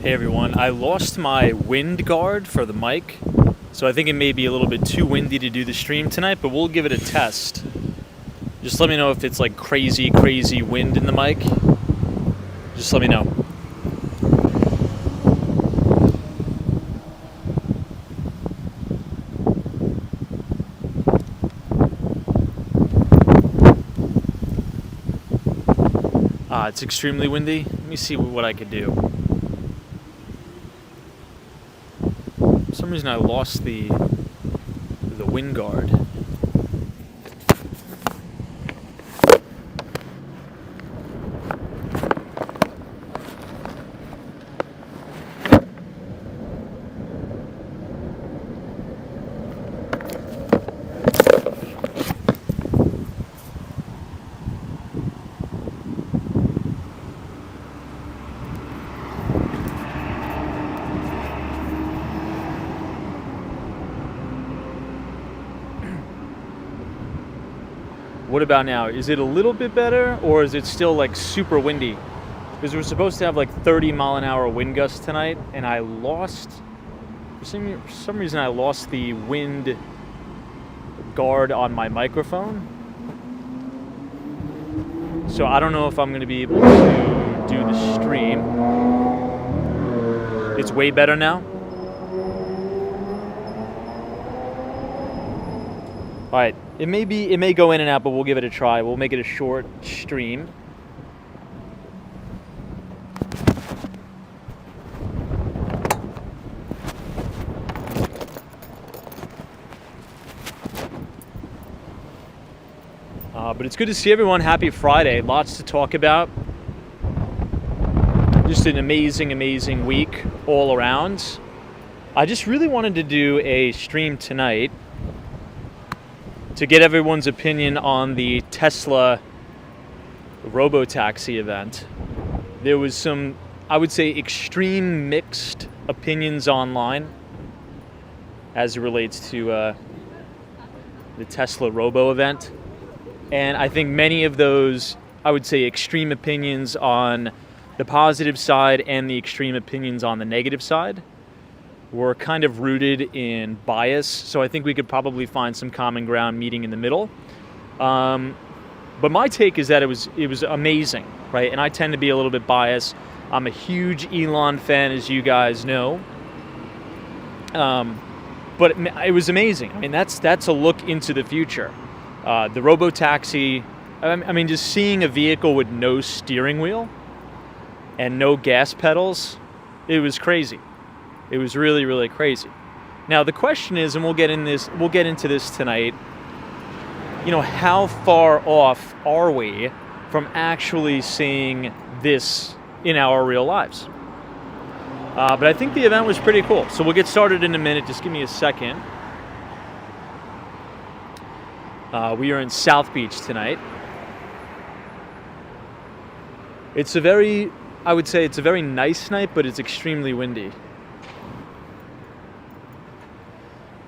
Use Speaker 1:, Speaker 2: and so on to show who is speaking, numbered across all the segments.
Speaker 1: Hey everyone, I lost my wind guard for the mic, so I think it may be a little bit too windy to do the stream tonight, but we'll give it a test. Just let me know if it's like crazy wind in the mic. Just let me know. It's extremely windy. Let me see what I could do. For some reason I lost the wind guard. What about now? Is it a little bit better, or is it still like super windy? Because we're supposed to have like 30-mile-an-hour wind gusts tonight, and I lost, for some reason I lost the wind guard on my microphone. So I don't know if I'm going to be able to do the stream. It's way better now. All right. It may go in and out, but we'll give it a try. We'll make it a short stream. But it's good to see everyone. Happy Friday. Lots to talk about. Just an amazing week all around. I just really wanted to do a stream tonight to get everyone's opinion on the Tesla robotaxi event. There was some, I would say, extreme mixed opinions online as it relates to the Tesla robo event. And I think many of those, I would say, extreme opinions on the positive side and the extreme opinions on the negative side were kind of rooted in bias, so I think we could probably find some common ground meeting in the middle. But my take is that it was amazing, right? And I tend to be a little bit biased. I'm a huge Elon fan, as you guys know. But it was amazing. I mean, that's a look into the future. The robotaxi, I mean, just seeing a vehicle with no steering wheel and no gas pedals, it was crazy. It was really crazy. Now the question is, and we'll get into this tonight, you know, how far off are we from actually seeing this in our real lives? But I think the event was pretty cool. So we'll get started in a minute. Just give me a second. We are in South Beach tonight. I would say it's a very nice night, but it's extremely windy.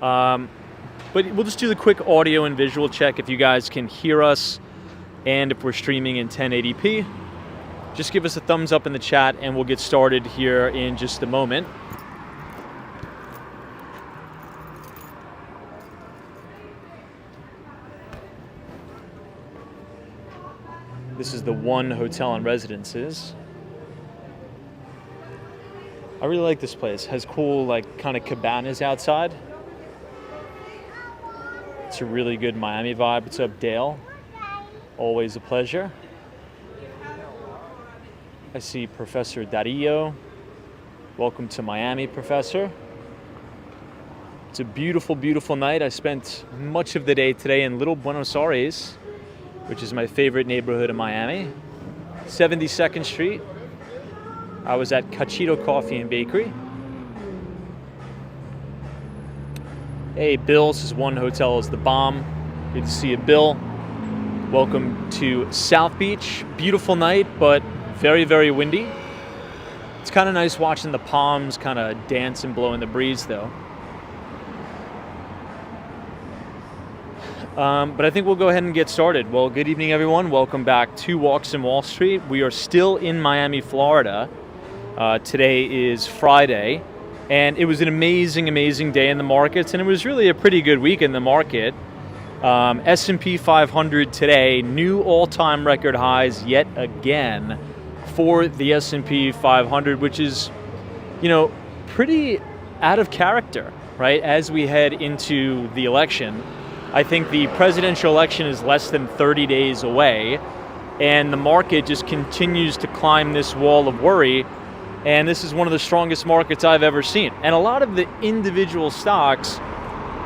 Speaker 1: But we'll just do the quick audio and visual check if you guys can hear us and if we're streaming in 1080p. Just give us a thumbs up in the chat and we'll get started here in just a moment. This is the One Hotel and Residences. I really like this place. It has cool, like, kind of cabanas outside. It's a really good Miami vibe. What's up, Dale? Always a pleasure. I see Professor Dario. Welcome to Miami, Professor. It's a beautiful night. I spent much of the day today in Little Buenos Aires, which is my favorite neighborhood in Miami. 72nd Street. I was at Cachito Coffee and Bakery. Hey, Bill, this is One Hotel is the bomb. Good to see you, Bill. Welcome to South Beach. Beautiful night, but very windy. It's kind of nice watching the palms kind of dance and blow in the breeze, though. But I think we'll go ahead and get started. Well, good evening, everyone. Welcome back to Walks in Wall Street. We are still in Miami, Florida. Today is Friday, and it was an amazing, amazing day in the markets, and it was really a pretty good week in the market. S&P 500 today, new all-time record highs yet again for the S&P 500, which is, pretty out of character, right? As we head into the election, I think the presidential election is less than 30 days away, and the market just continues to climb this wall of worry, and this is one of the strongest markets I've ever seen. And a lot of the individual stocks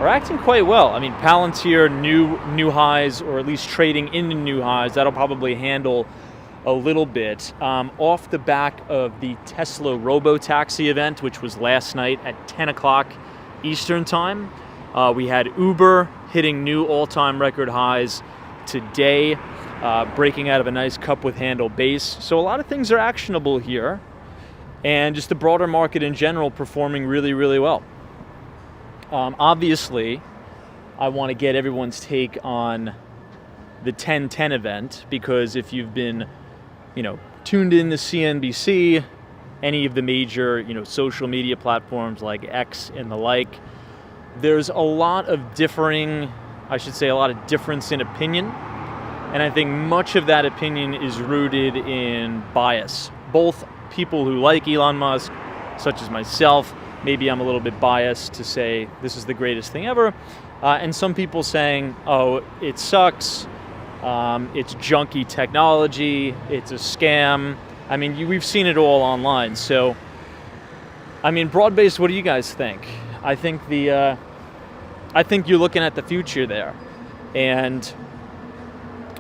Speaker 1: are acting quite well. I mean, Palantir, new highs, or at least trading into new highs. That'll probably handle a little bit. Off the back of the Tesla robo-taxi event, which was last night at 10 o'clock Eastern time. We had Uber hitting new all-time record highs today, breaking out of a nice cup with handle base. So a lot of things are actionable here, and just the broader market in general performing really, really well. Obviously, I want to get everyone's take on the 10-10 event, because if you've been tuned in to CNBC, any of the major, social media platforms like X and the like, there's a lot of difference in opinion. And I think much of that opinion is rooted in bias. Both people who like Elon Musk, such as myself, maybe I'm a little bit biased to say this is the greatest thing ever. And some people saying, oh, it sucks. It's junky technology, it's a scam. I mean, we've seen it all online. So, broad-based, what do you guys think? I think you're looking at the future there, and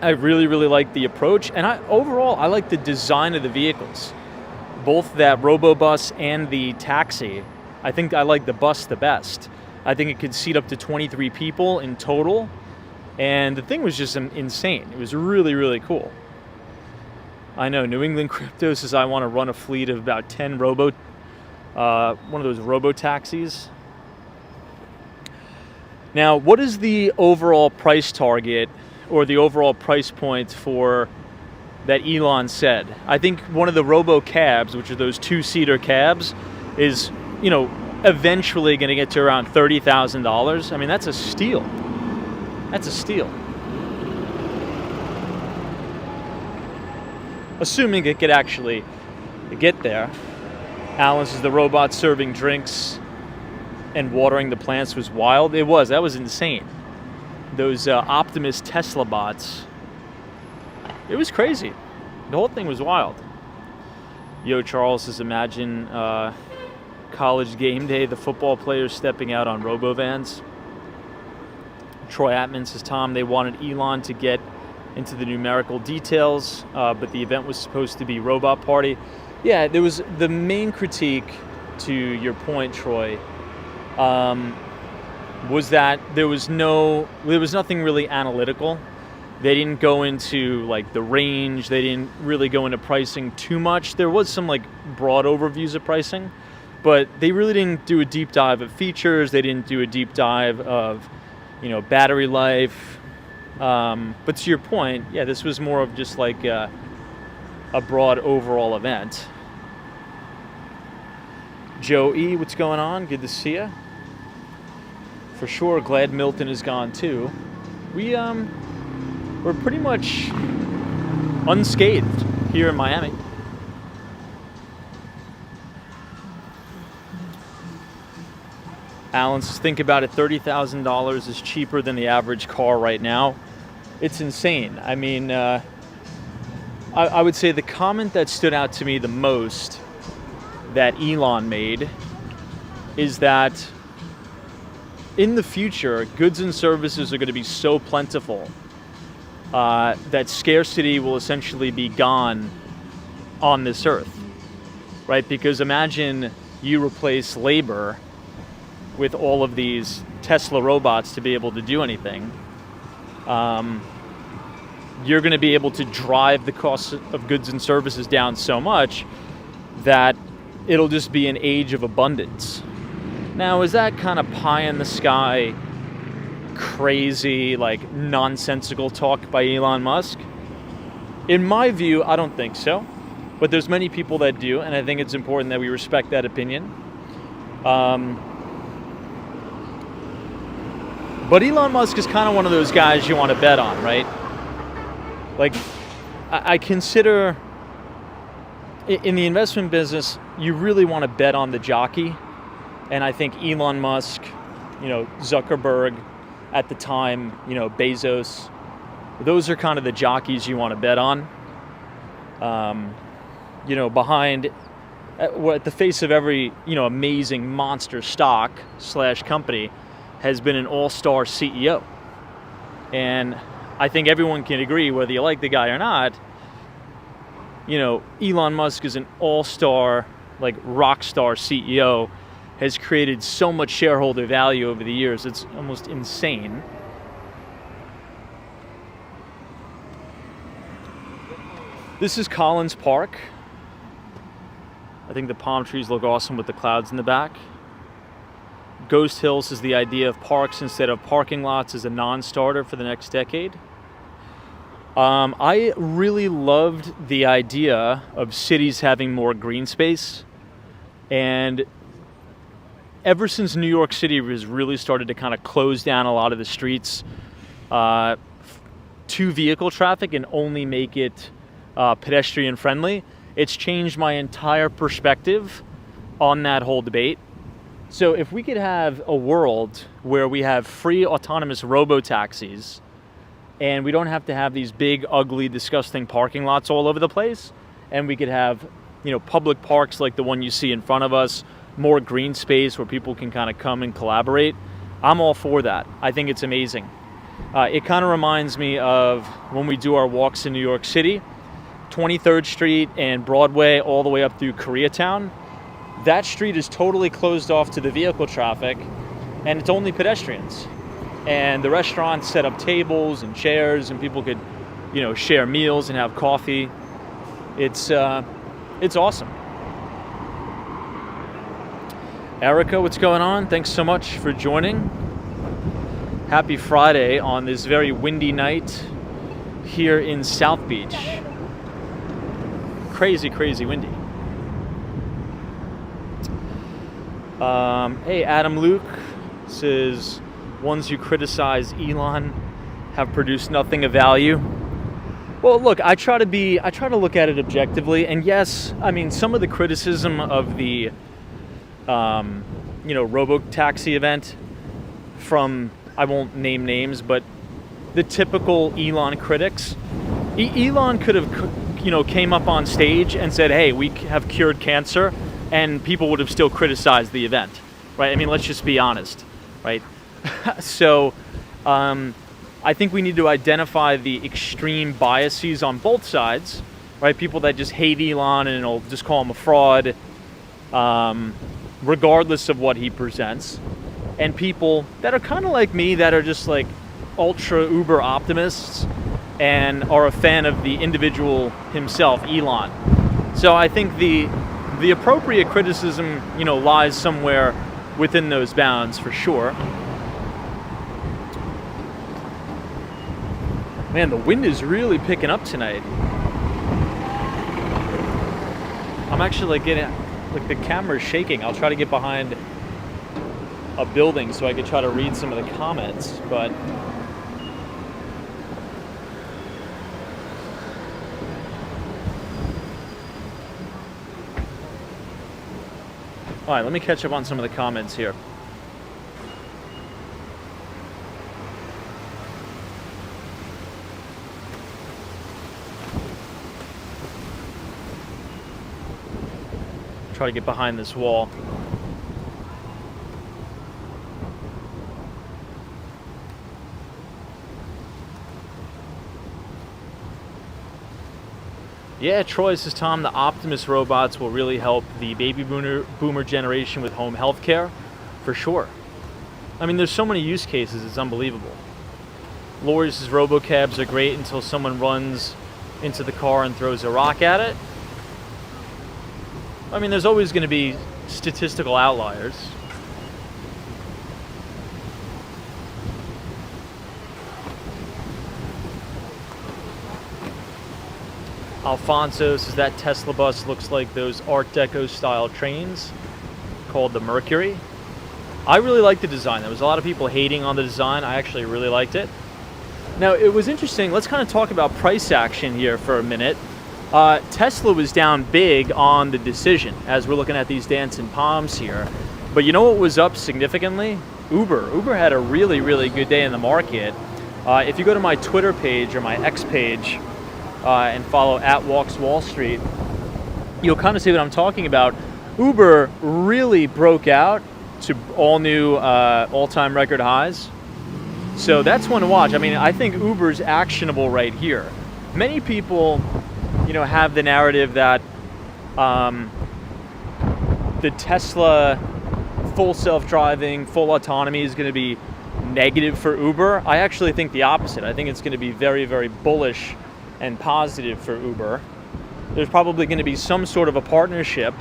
Speaker 1: I really, really like the approach. And overall, I like the design of the vehicles, both that robo-bus and the taxi. I think I like the bus the best. I think it could seat up to 23 people in total. And the thing was just insane. It was really, really cool. I know, New England Crypto says I want to run a fleet of about 10 one of those robo-taxis. Now, what is the overall price target or the overall price point for that Elon said? I think one of the robo-cabs, which are those two-seater cabs, is, eventually going to get to around $30,000. I mean, that's a steal. That's a steal. Assuming it could actually get there. Alan says the robot serving drinks and watering the plants was wild. It was. That was insane. Those Optimus Tesla bots. It was crazy. The whole thing was wild. Yo, Charles says imagine college game day, the football players stepping out on robo-vans. Troy Atman says, Tom, they wanted Elon to get into the numerical details, but the event was supposed to be robot party. Yeah, there was the main critique to your point, Troy, was that there was nothing really analytical. They didn't go into the range. They didn't really go into pricing too much. There was some broad overviews of pricing, but they really didn't do a deep dive of features. They didn't do a deep dive of battery life. But to your point, yeah, this was more of just a broad overall event. Joe E., what's going on? Good to see you. For sure, glad Milton is gone too. We're pretty much unscathed here in Miami. Alan says, think about it, $30,000 is cheaper than the average car right now. It's insane. I mean, I would say the comment that stood out to me the most that Elon made is that in the future, goods and services are going to be so plentiful that scarcity will essentially be gone on this earth, right? Because imagine you replace labor with all of these Tesla robots to be able to do anything. You're going to be able to drive the cost of goods and services down so much that it'll just be an age of abundance. Now, is that kind of pie in the sky, crazy, nonsensical talk by Elon Musk? In my view, I don't think so. but there's many people that do, and I think it's important that we respect that opinion. But Elon Musk is kind of one of those guys you want to bet on, right? Like, I consider in the investment business, you really want to bet on the jockey. And I think Elon Musk, Zuckerberg at the time, Bezos, those are kind of the jockeys you want to bet on. Behind, at the face of every, amazing monster stock / company has been an all-star CEO. And I think everyone can agree, whether you like the guy or not, Elon Musk is an all-star, like rock star CEO, has created so much shareholder value over the years. It's almost insane. This is Collins Park. I think the palm trees look awesome with the clouds in the back. Ghost Hills is the idea of parks instead of parking lots as a non-starter for the next decade. I really loved the idea of cities having more green space. And ever since New York City has really started to kind of close down a lot of the streets to vehicle traffic and only make it pedestrian friendly, it's changed my entire perspective on that whole debate. So if we could have a world where we have free autonomous robo-taxis and we don't have to have these big, ugly, disgusting parking lots all over the place, and we could have, public parks like the one you see in front of us, more green space where people can kind of come and collaborate, I'm all for that. I think it's amazing. It kind of reminds me of when we do our walks in New York City, 23rd Street and Broadway all the way up through Koreatown. That street is totally closed off to the vehicle traffic, and it's only pedestrians. And the restaurants set up tables and chairs, and people could, share meals and have coffee. It's awesome. Erica, what's going on? Thanks so much for joining. Happy Friday on this very windy night here in South Beach. Crazy, crazy windy. Hey, Adam Luke says, ones who criticize Elon have produced nothing of value. Well, look, I try to look at it objectively, and yes, I mean, some of the criticism of the, robo-taxi event from, I won't name names, but the typical Elon critics, Elon could have, came up on stage and said, hey, we have cured cancer, and people would have still criticized the event, right? I mean, let's just be honest, right? So I think we need to identify the extreme biases on both sides, right? People that just hate Elon and will just call him a fraud, regardless of what he presents, and people that are kind of like me, that are just like ultra uber optimists and are a fan of the individual himself, Elon. So I think the appropriate criticism, lies somewhere within those bounds for sure. Man, the wind is really picking up tonight. I'm actually the camera's shaking. I'll try to get behind a building so I could try to read some of the comments, but all right, let me catch up on some of the comments here. Try to get behind this wall. Yeah, Troy, says Tom, the Optimus robots will really help the baby boomer generation with home health care, for sure. I mean, there's so many use cases, it's unbelievable. Lori says robocabs are great until someone runs into the car and throws a rock at it. I mean, there's always going to be statistical outliers. Alfonso says that Tesla bus looks like those Art Deco style trains called the Mercury. I really like the design. There was a lot of people hating on the design. I actually really liked it. Now, it was interesting. Let's kind of talk about price action here for a minute. Tesla was down big on the decision as we're looking at these dancing palms here. But you know what was up significantly? Uber. Uber had a really, really good day in the market. If you go to my Twitter page or my X page and follow @WalksWallStreet, you'll kind of see what I'm talking about. Uber really broke out to all new all-time record highs. So that's one to watch. I mean, I think Uber's actionable right here. Many people, have the narrative that the Tesla full self-driving, full autonomy is going to be negative for Uber. I actually think the opposite. I think it's going to be very, very bullish and positive for Uber. There's probably going to be some sort of a partnership.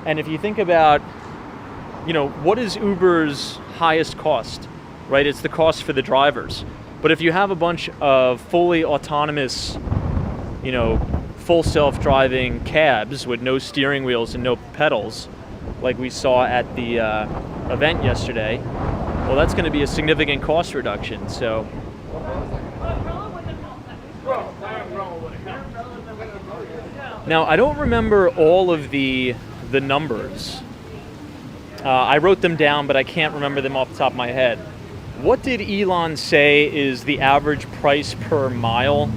Speaker 1: And if you think about, what is Uber's highest cost, right? It's the cost for the drivers. But if you have a bunch of fully autonomous, full self-driving cabs with no steering wheels and no pedals, like we saw at the event yesterday, well, that's going to be a significant cost reduction. So, now I don't remember all of the numbers. I wrote them down, but I can't remember them off the top of my head. What did Elon say is the average price per mile?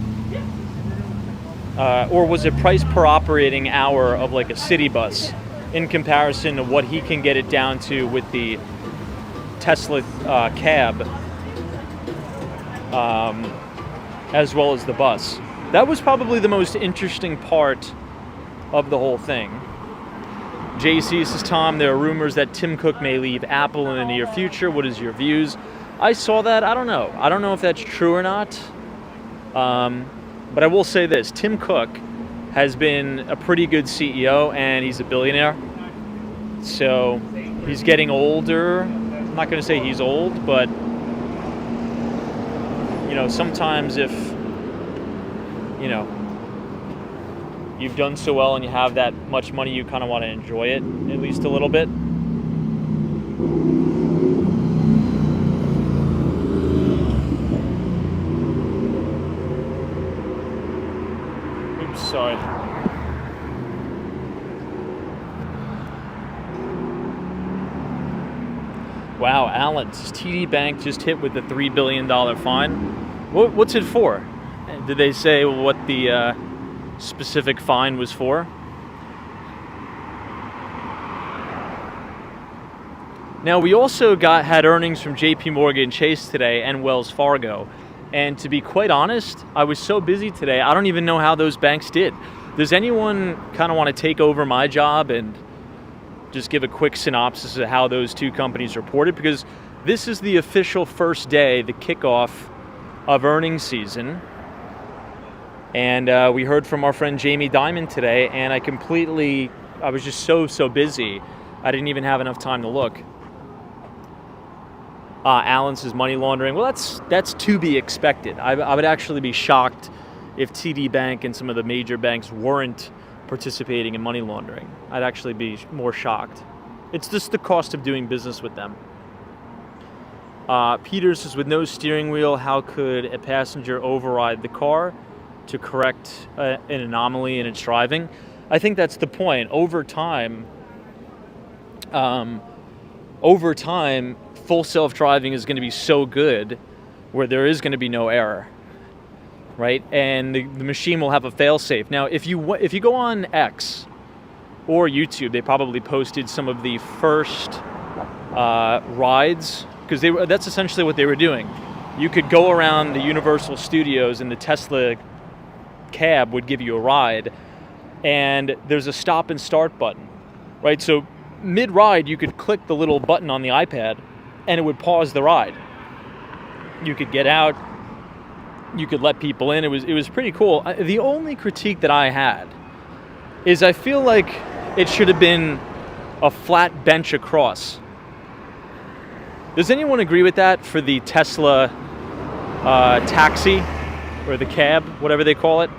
Speaker 1: Or was it price per operating hour of like a city bus in comparison to what he can get it down to with the Tesla cab, as well as the bus? That was probably the most interesting part of the whole thing. JC says, Tom, there are rumors that Tim Cook may leave Apple in the near future. What is your views? I saw that. I don't know. I don't know if that's true or not. But I will say this. Tim Cook has been a pretty good CEO, and he's a billionaire. So he's getting older. I'm not going to say he's old, but sometimes if you've done so well and you have that much money, you kind of want to enjoy it at least a little bit. Oops, sorry. Wow, Alan, TD Bank just hit with the $3 billion fine. What's it for? Did they say what the specific fine was for? Now, we also had earnings from JP Morgan Chase today and Wells Fargo. And to be quite honest, I was so busy today, I don't even know how those banks did. Does anyone kind of want to take over my job and just give a quick synopsis of how those two companies reported? Because this is the official first day, the kickoff of earnings season. And we heard from our friend Jamie Dimon today, and I was just so busy, I didn't even have enough time to look. Alan says money laundering. Well, that's to be expected. I would actually be shocked if TD Bank and some of the major banks weren't participating in money laundering. I'd actually be more shocked. It's just the cost of doing business with them. Peter says, with no steering wheel, how could a passenger override the car to correct an anomaly in its driving? I think that's the point. Over time, full self-driving is going to be so good where there is going to be no error, right? And the machine will have a fail-safe. Now, if you go on X or YouTube, they probably posted some of the first rides, because that's essentially what they were doing. You could go around the Universal Studios and the Tesla cab would give you a ride, and there's a stop and start button, right? So mid-ride, you could click the little button on the iPad and it would pause the ride. You could get out, you could let people in. It was pretty cool. The only critique that I had is I feel like it should have been a flat bench across. Does anyone agree with that for the Tesla taxi or the cab, whatever they call it?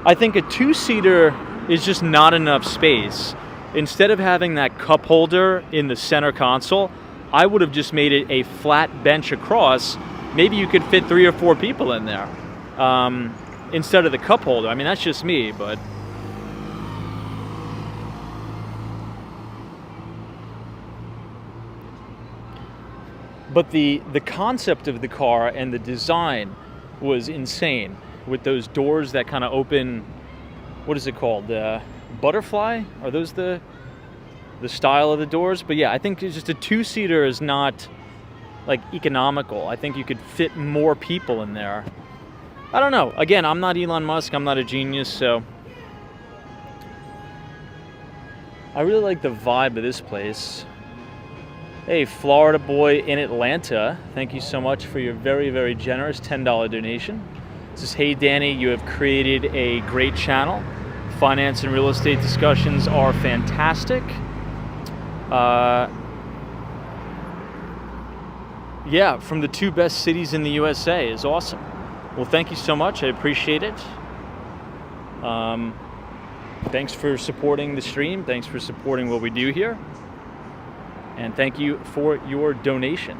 Speaker 1: I think a two-seater is just not enough space. Instead of having that cup holder in the center console, I would have just made it a flat bench across. Maybe you could fit 3 or 4 people in there instead of the cup holder. I mean, that's just me, but... But the concept of the car and the design was insane, with those doors that kind of open. What is it called? Butterfly? Are those the style of the doors? But yeah, I think it's just a two-seater is not like economical. I think you could fit more people in there. I don't know. Again, I'm not Elon Musk. I'm not a genius, so I really like the vibe of this place. Hey, Florida boy in Atlanta, thank you so much for your very, very generous $10 donation. This is, hey Danny, you have created a great channel. Finance and real estate discussions are fantastic. Yeah, from the 2 best cities in the USA is awesome. Well, thank you so much. I appreciate it. Thanks for supporting the stream. Thanks for supporting what we do here. And thank you for your donation.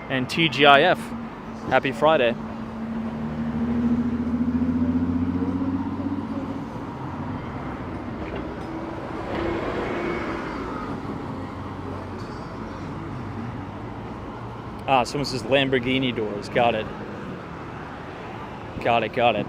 Speaker 1: And TGIF, happy Friday. Ah, someone says Lamborghini doors. Got it. Got it.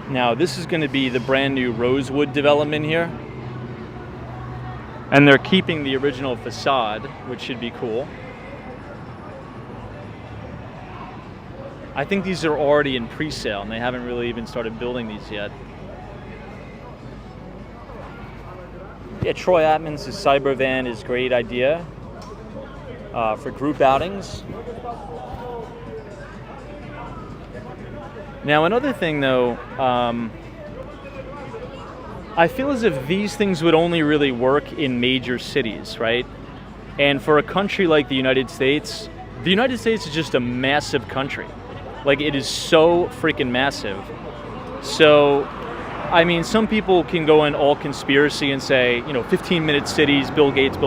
Speaker 1: Now, this is going to be the brand new Rosewood development here. And they're keeping the original facade, which should be cool. I think these are already in pre-sale, and they haven't really even started building these yet. Yeah, Troy Atman's Cybervan is a great idea for group outings. Now, another thing, though, I feel as if these things would only really work in major cities, right? And for a country like the United States is just a massive country. Like, it is so freaking massive. So, I mean, some people can go in all conspiracy and say, 15-minute cities, Bill Gates.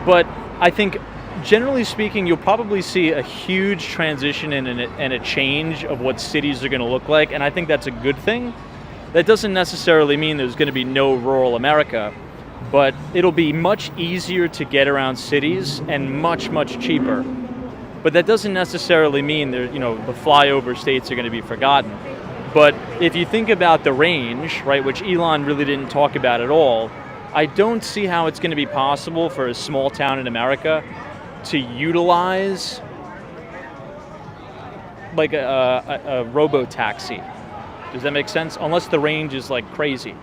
Speaker 1: But I think, generally speaking, you'll probably see a huge transition and a change of what cities are going to look like, and I think that's a good thing. That doesn't necessarily mean there's going to be no rural America, but it'll be much easier to get around cities and much, much cheaper. But that doesn't necessarily mean the flyover states are going to be forgotten. But if you think about the range, right, which Elon really didn't talk about at all, I don't see how it's going to be possible for a small town in America to utilize like a robo-taxi. Does that make sense? Unless the range is like crazy.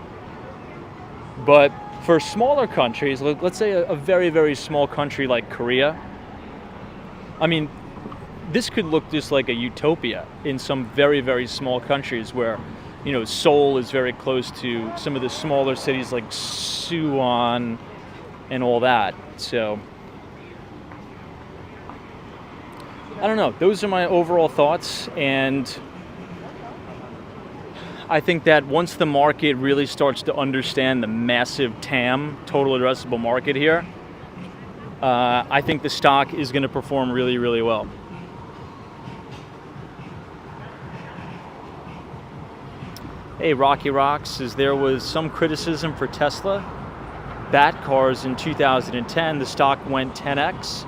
Speaker 1: But for smaller countries, let's say a very, very small country like Korea, I mean, this could look just like a utopia in some very, very small countries where, Seoul is very close to some of the smaller cities like Suwon and all that. So, I don't know. Those are my overall thoughts, and I think that once the market really starts to understand the massive TAM, total addressable market here, I think the stock is going to perform really, really well. Hey, Rocky Rocks says there was some criticism for Tesla. Bat cars in 2010, the stock went 10x.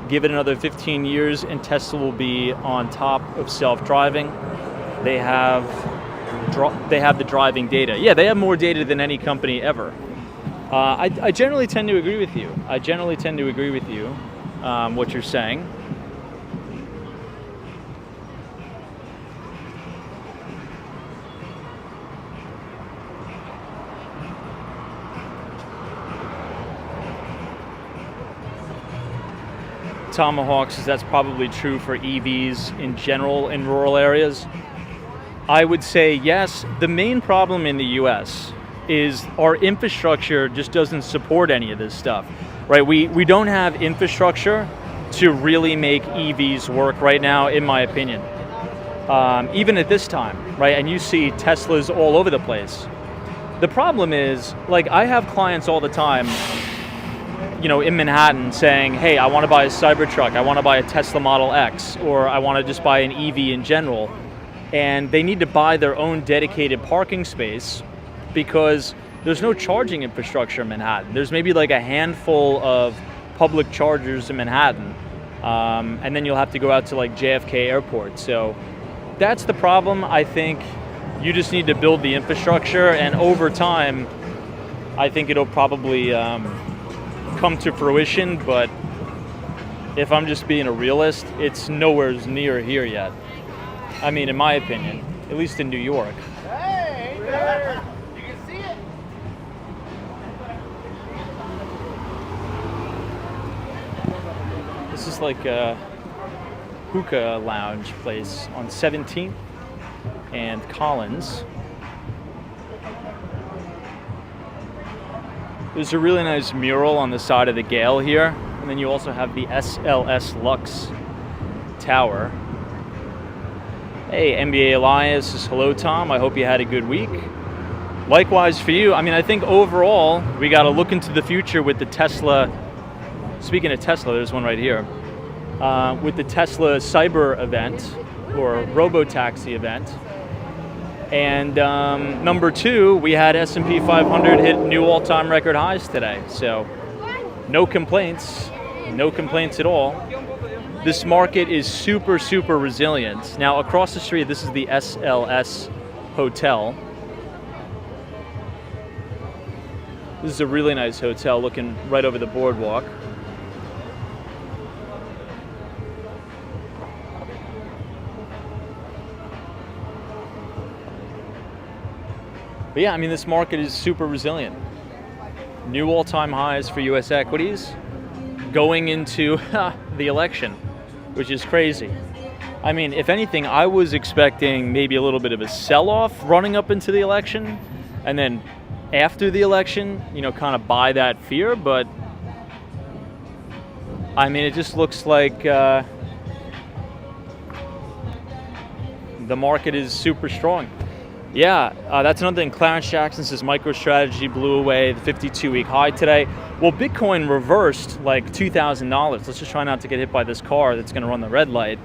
Speaker 1: Give it another 15 years and Tesla will be on top of self-driving. They have the driving data. Yeah, they have more data than any company ever. I generally tend to agree with you. What you're saying. Tomahawk says that's probably true for EVs in general in rural areas. I would say yes. The main problem in the US is our infrastructure just doesn't support any of this stuff, right? We don't have infrastructure to really make EVs work right now, in my opinion. Even at this time, right? And you see Teslas all over the place. The problem is, like, I have clients all the time, in Manhattan saying, hey, I want to buy a Cybertruck, I want to buy a Tesla Model X, or I want to just buy an EV in general. And they need to buy their own dedicated parking space because there's no charging infrastructure in Manhattan. There's maybe like a handful of public chargers in Manhattan. And then you'll have to go out to like JFK Airport. So that's the problem. I think you just need to build the infrastructure, and over time, I think it'll probably come to fruition. But if I'm just being a realist, it's nowhere near here yet. I mean, in my opinion, at least in New York.
Speaker 2: Hey, there. You can see it.
Speaker 1: This is like a hookah lounge place on 17th and Collins. There's a really nice mural on the side of the Gale here, and then you also have the SLS Lux Tower. Hey, NBA Elias says, hello, Tom. I hope you had a good week. Likewise for you. I mean, I think overall, we got to look into the future with the Tesla. Speaking of Tesla, there's one right here. With the Tesla Cyber event, or Robotaxi event. And number two, we had S&P 500 hit new all-time record highs today. So no complaints at all. This market is super, super resilient. Now, across the street, this is the SLS Hotel. This is a really nice hotel looking right over the boardwalk. But yeah, I mean, this market is super resilient. New all-time highs for US equities going into the election, which is crazy. I mean, if anything, I was expecting maybe a little bit of a sell-off running up into the election, and then after the election, kind of buy that fear. But I mean, it just looks like the market is super strong. Yeah, that's another thing. Clarence Jackson says MicroStrategy blew away the 52-week high today. Well, Bitcoin reversed like $2,000. Let's just try not to get hit by this car that's going to run the red light.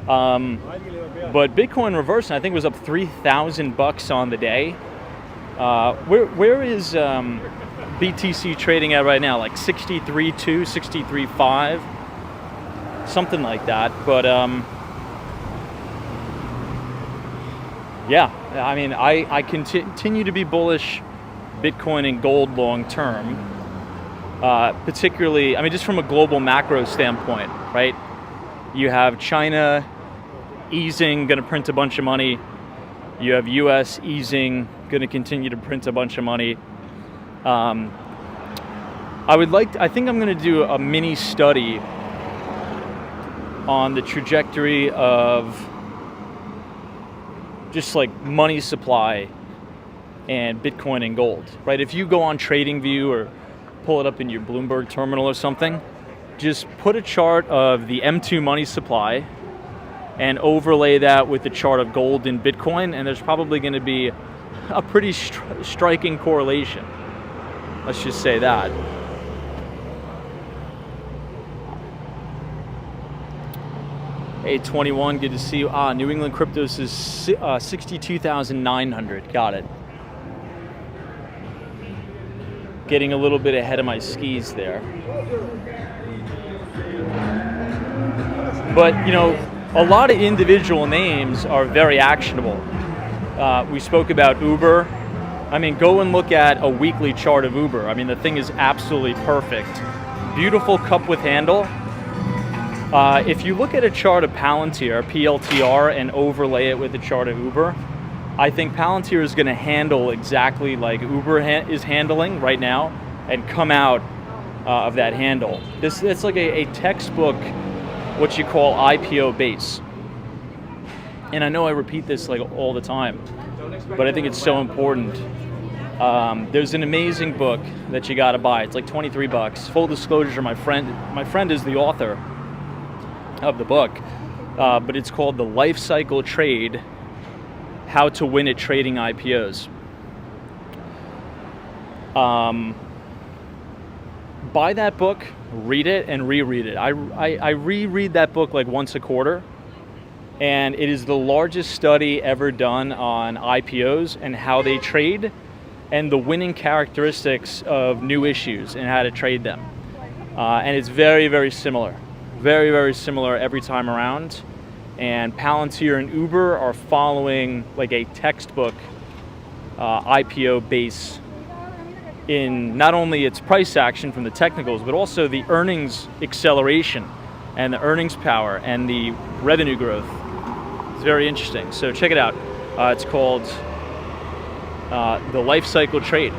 Speaker 1: But Bitcoin reversed, and I think it was up $3,000 on the day. Where is BTC trading at right now? Like 63.2, 63.5, something like that. But yeah, I mean, I continue to be bullish Bitcoin and gold long term, particularly, I mean, just from a global macro standpoint, right? You have China easing, going to print a bunch of money. You have US easing, going to continue to print a bunch of money. I think I'm going to do a mini study on the trajectory of just like money supply and Bitcoin and gold, right? If you go on TradingView or pull it up in your Bloomberg terminal or something, just put a chart of the M2 money supply and overlay that with the chart of gold and Bitcoin, and there's probably going to be a pretty striking correlation. Let's just say that. Hey, 21, good to see you. New England Cryptos is 62,900. Got it. Getting a little bit ahead of my skis there. But, a lot of individual names are very actionable. We spoke about Uber. I mean, go and look at a weekly chart of Uber. I mean, the thing is absolutely perfect. Beautiful cup with handle. If you look at a chart of Palantir, PLTR, and overlay it with a chart of Uber, I think Palantir is going to handle exactly like Uber is handling right now and come out of that handle. It's like a textbook, what you call IPO base. And I know I repeat this like all the time, but I think it's so important. There's an amazing book that you got to buy. It's like $23. Full disclosure, my friend is the author of the book, but it's called The Life Cycle Trade: How to Win at Trading IPOs. Buy that book, read it, and reread it. I reread that book like once a quarter, and it is the largest study ever done on IPOs and how they trade, and the winning characteristics of new issues and how to trade them. And it's very, very similar. Very, very similar every time around. And Palantir and Uber are following like a textbook IPO base in not only its price action from the technicals, but also the earnings acceleration and the earnings power and the revenue growth. It's very interesting. So check it out. It's called The Life Cycle Trade.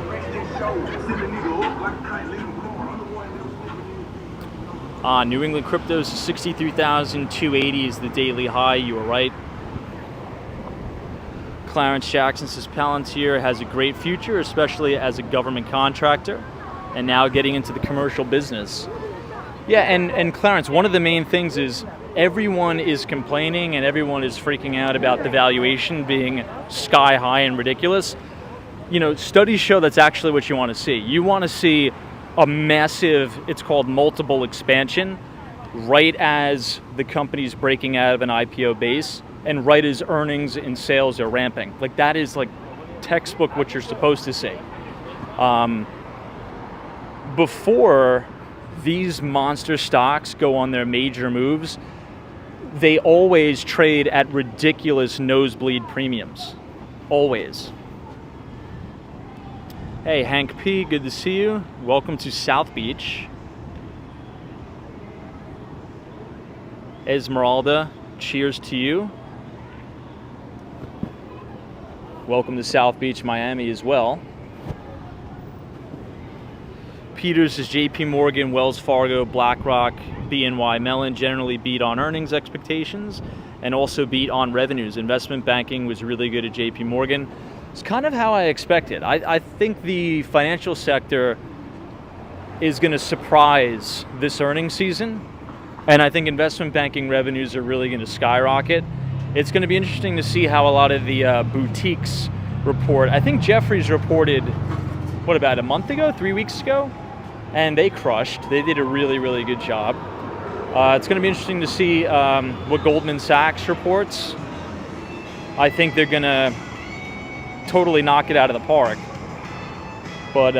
Speaker 1: New England cryptos, 63,280 is the daily high. You were right. Clarence Jackson says Palantir has a great future, especially as a government contractor, and now getting into the commercial business. Yeah, and Clarence, one of the main things is everyone is complaining and everyone is freaking out about the valuation being sky high and ridiculous. You know, studies show that's actually what you want to see. You want to see a massive, it's called multiple expansion, right as the company's breaking out of an IPO base and right as earnings and sales are ramping. Like that is like textbook what you're supposed to see. Before these monster stocks go on their major moves, they always trade at ridiculous nosebleed premiums. Always. Hey, Hank P, good to see you. Welcome to South Beach. Esmeralda, cheers to you. Welcome to South Beach, Miami as well. Peters is JP Morgan, Wells Fargo, BlackRock, BNY Mellon generally beat on earnings expectations and also beat on revenues. Investment banking was really good at JP Morgan. It's kind of how I expected. I think the financial sector is going to surprise this earnings season, and I think investment banking revenues are really going to skyrocket. It's going to be interesting to see how a lot of the boutiques report. I think Jefferies reported, what, about a month ago, 3 weeks ago? And they crushed. They did a really, really good job. It's going to be interesting to see what Goldman Sachs reports. I think they're going to totally knock it out of the park. But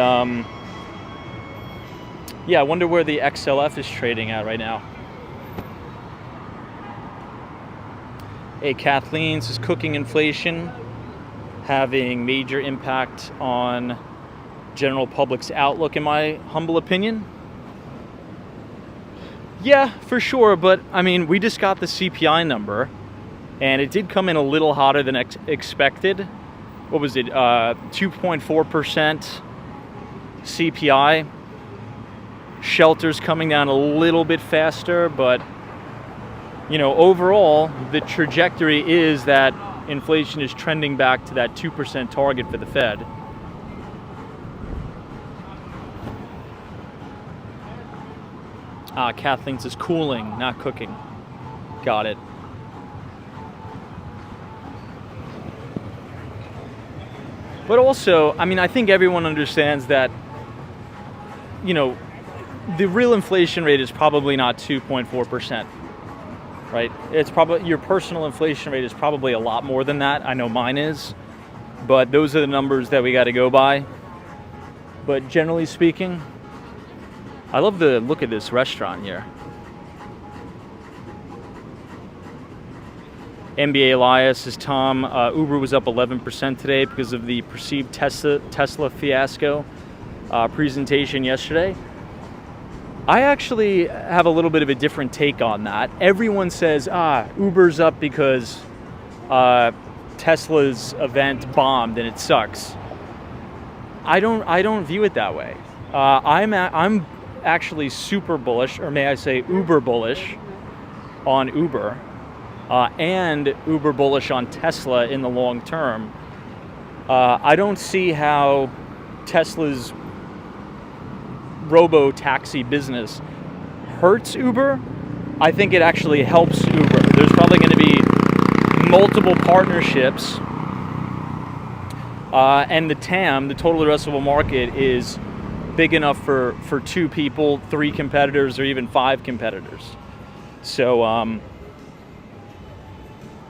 Speaker 1: yeah, I wonder where the XLF is trading at right now. Hey, Kathleen says cooking inflation having major impact on general public's outlook, in my humble opinion. Yeah, for sure, but I mean, we just got the CPI number, and it did come in a little hotter than expected. What was it, 2.4% CPI. Shelter's coming down a little bit faster, but you know, overall, the trajectory is that inflation is trending back to that 2% target for the Fed. Kathleen says cooling, not cooking. Got it. But also, I mean, I think everyone understands that, you know, the real inflation rate is probably not 2.4%, right? It's probably, your personal inflation rate is probably a lot more than that. I know mine is, but those are the numbers that we got to go by. But generally speaking, I love the look at this restaurant here. NBA Elias says, Tom, Uber was up 11% today because of the perceived Tesla fiasco presentation yesterday. I actually have a little bit of a different take on that. Everyone says, Uber's up because Tesla's event bombed and it sucks. I don't view it that way. I'm actually super bullish, or may I say uber bullish, on Uber, and uber bullish on Tesla in the long term. I don't see how Tesla's robo-taxi business hurts Uber, I think it actually helps Uber. There's probably going to be multiple partnerships, and the TAM, the total addressable market, is big enough for 2 people, 3 competitors, or even 5 competitors. So,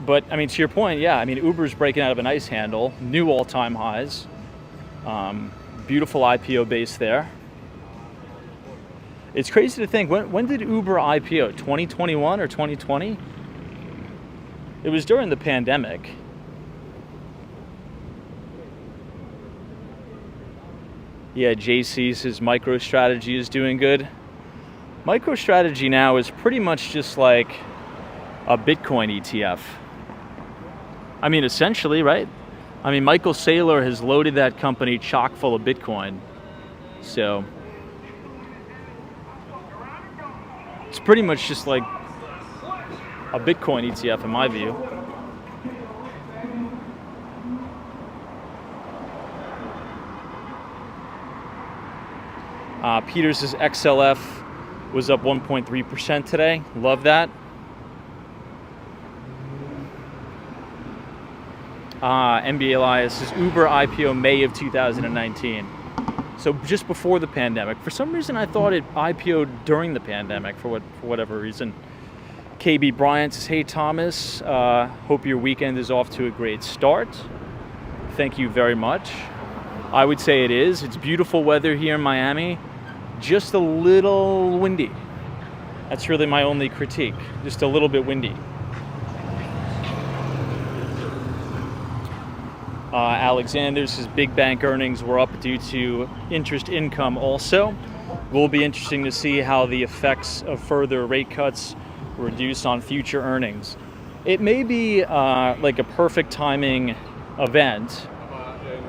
Speaker 1: but I mean, to your point, yeah, I mean, Uber's breaking out of an ice handle, new all-time highs, beautiful IPO base there. It's crazy to think, when did Uber IPO? 2021 or 2020? It was during the pandemic. Yeah, JC says MicroStrategy is doing good. MicroStrategy now is pretty much just like a Bitcoin ETF. I mean, essentially, right? I mean, Michael Saylor has loaded that company chock full of Bitcoin. So it's pretty much just like a Bitcoin ETF in my view. Peter says XLF was up 1.3% today. Love that. NBA Elias says Uber IPO May of 2019. So just before the pandemic. For some reason, I thought it IPO'd during the pandemic for whatever reason. KB Bryant says, hey Thomas, hope your weekend is off to a great start. Thank you very much. I would say it is. It's beautiful weather here in Miami. Just a little windy. That's really my only critique. Just a little bit windy. Alexander says big bank earnings were up due to interest income also. Will be interesting to see how the effects of further rate cuts reduce on future earnings. It may be like a perfect timing event,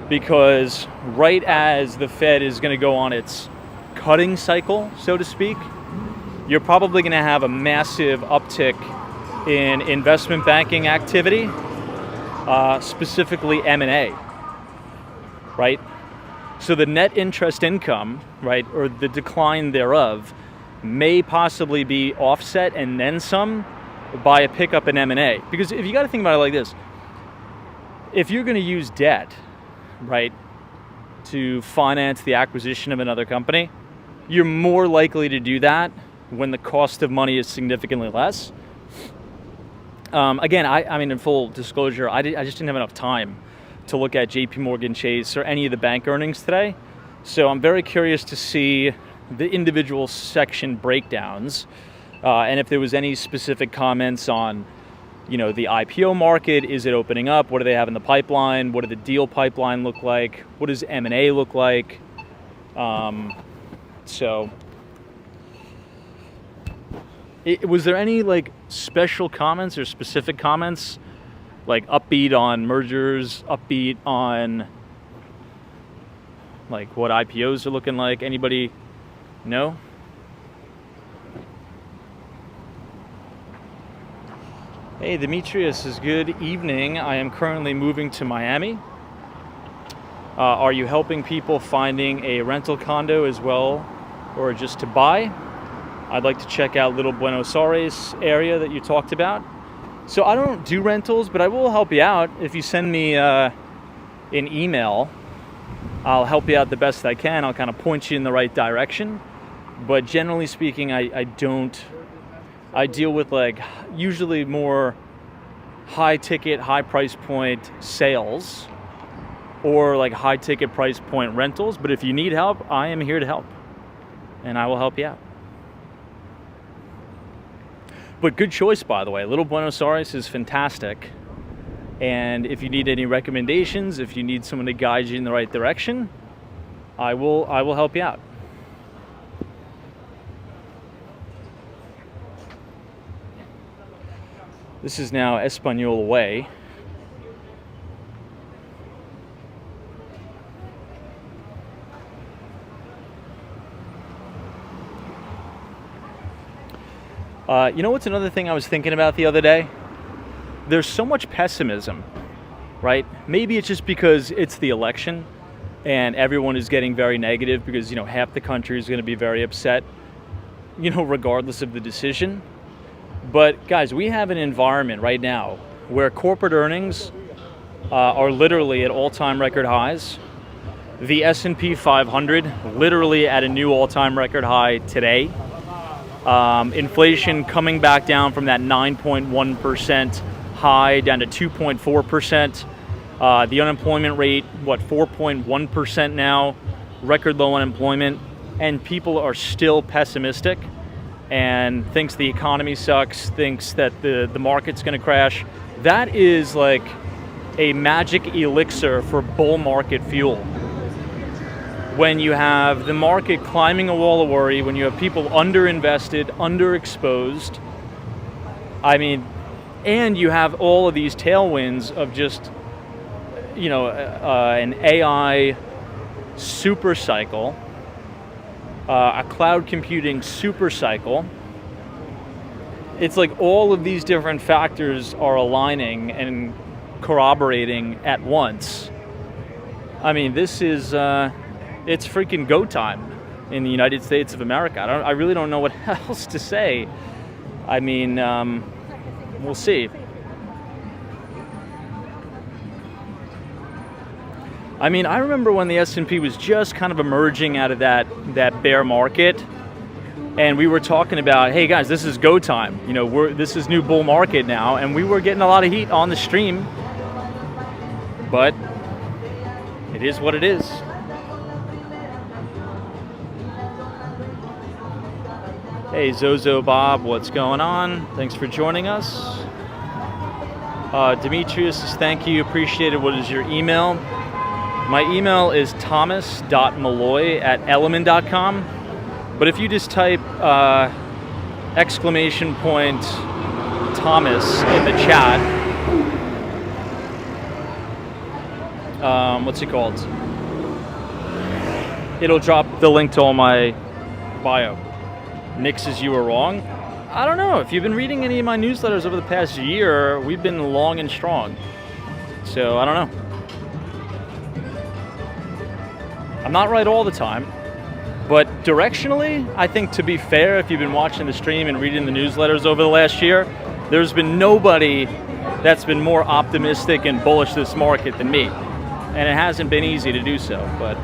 Speaker 1: because right as the Fed is going to go on its cutting cycle, so to speak, you're probably going to have a massive uptick in investment banking activity, specifically M&A, right? So the net interest income, right, or the decline thereof, may possibly be offset and then some by a pickup in M&A. Because if you got to think about it like this, if you're going to use debt, right, to finance the acquisition of another company, you're more likely to do that when the cost of money is significantly less. Again, I mean, in full disclosure, I just didn't have enough time to look at JP Morgan Chase or any of the bank earnings today. So I'm very curious to see the individual section breakdowns, and if there was any specific comments on, you know, the IPO market. Is it opening up? What do they have in the pipeline? What do the deal pipeline look like? What does M&A look like? Was there any like special comments or specific comments, like upbeat on mergers, upbeat on like what IPOs are looking like? Anybody? No? Hey, Demetrius says, good evening. I am currently moving to Miami. Are you helping people finding a rental condo as well, or just to buy? I'd like to check out Little Buenos Aires area that you talked about. So I don't do rentals, but I will help you out. If you send me an email, I'll help you out the best I can. I'll kind of point you in the right direction. But generally speaking, I don't. I deal with like usually more high ticket, high price point sales, or like high ticket price point rentals. But if you need help, I am here to help, and I will help you out. But good choice, by the way. Little Buenos Aires is fantastic. And if you need any recommendations, if you need someone to guide you in the right direction, I will help you out. This is now Espanol Way. You know what's another thing I was thinking about the other day? There's so much pessimism, right? Maybe it's just because it's the election, and everyone is getting very negative because, half the country is going to be very upset, regardless of the decision. But guys, we have an environment right now where corporate earnings are literally at all-time record highs. The S&P 500 literally at a new all-time record high today. Inflation coming back down from that 9.1% high down to 2.4%. The unemployment rate, 4.1% now, record low unemployment, and people are still pessimistic and thinks the economy sucks, thinks that the market's going to crash. That is like a magic elixir for bull market fuel. When you have the market climbing a wall of worry, when you have people underinvested, underexposed, and you have all of these tailwinds of just, an AI super cycle, a cloud computing super cycle. It's like all of these different factors are aligning and corroborating at once. This is, it's freaking go time in the United States of America. I really don't know what else to say. We'll see. I remember when the S&P was just kind of emerging out of that bear market, and we were talking about, hey guys, this is go time. This is new bull market now, and we were getting a lot of heat on the stream. But it is what it is. Hey Zozo Bob, what's going on? Thanks for joining us. Demetrius says thank you, appreciate it. What is your email? My email is thomas.malloy@element.com. But if you just type exclamation point Thomas in the chat, what's it called? It'll drop the link to all my bio. Nick says you were wrong. I don't know. If you've been reading any of my newsletters over the past year, we've been long and strong. So I don't know. I'm not right all the time, but directionally, I think, to be fair, if you've been watching the stream and reading the newsletters over the last year, there's been nobody that's been more optimistic and bullish this market than me. And it hasn't been easy to do so, but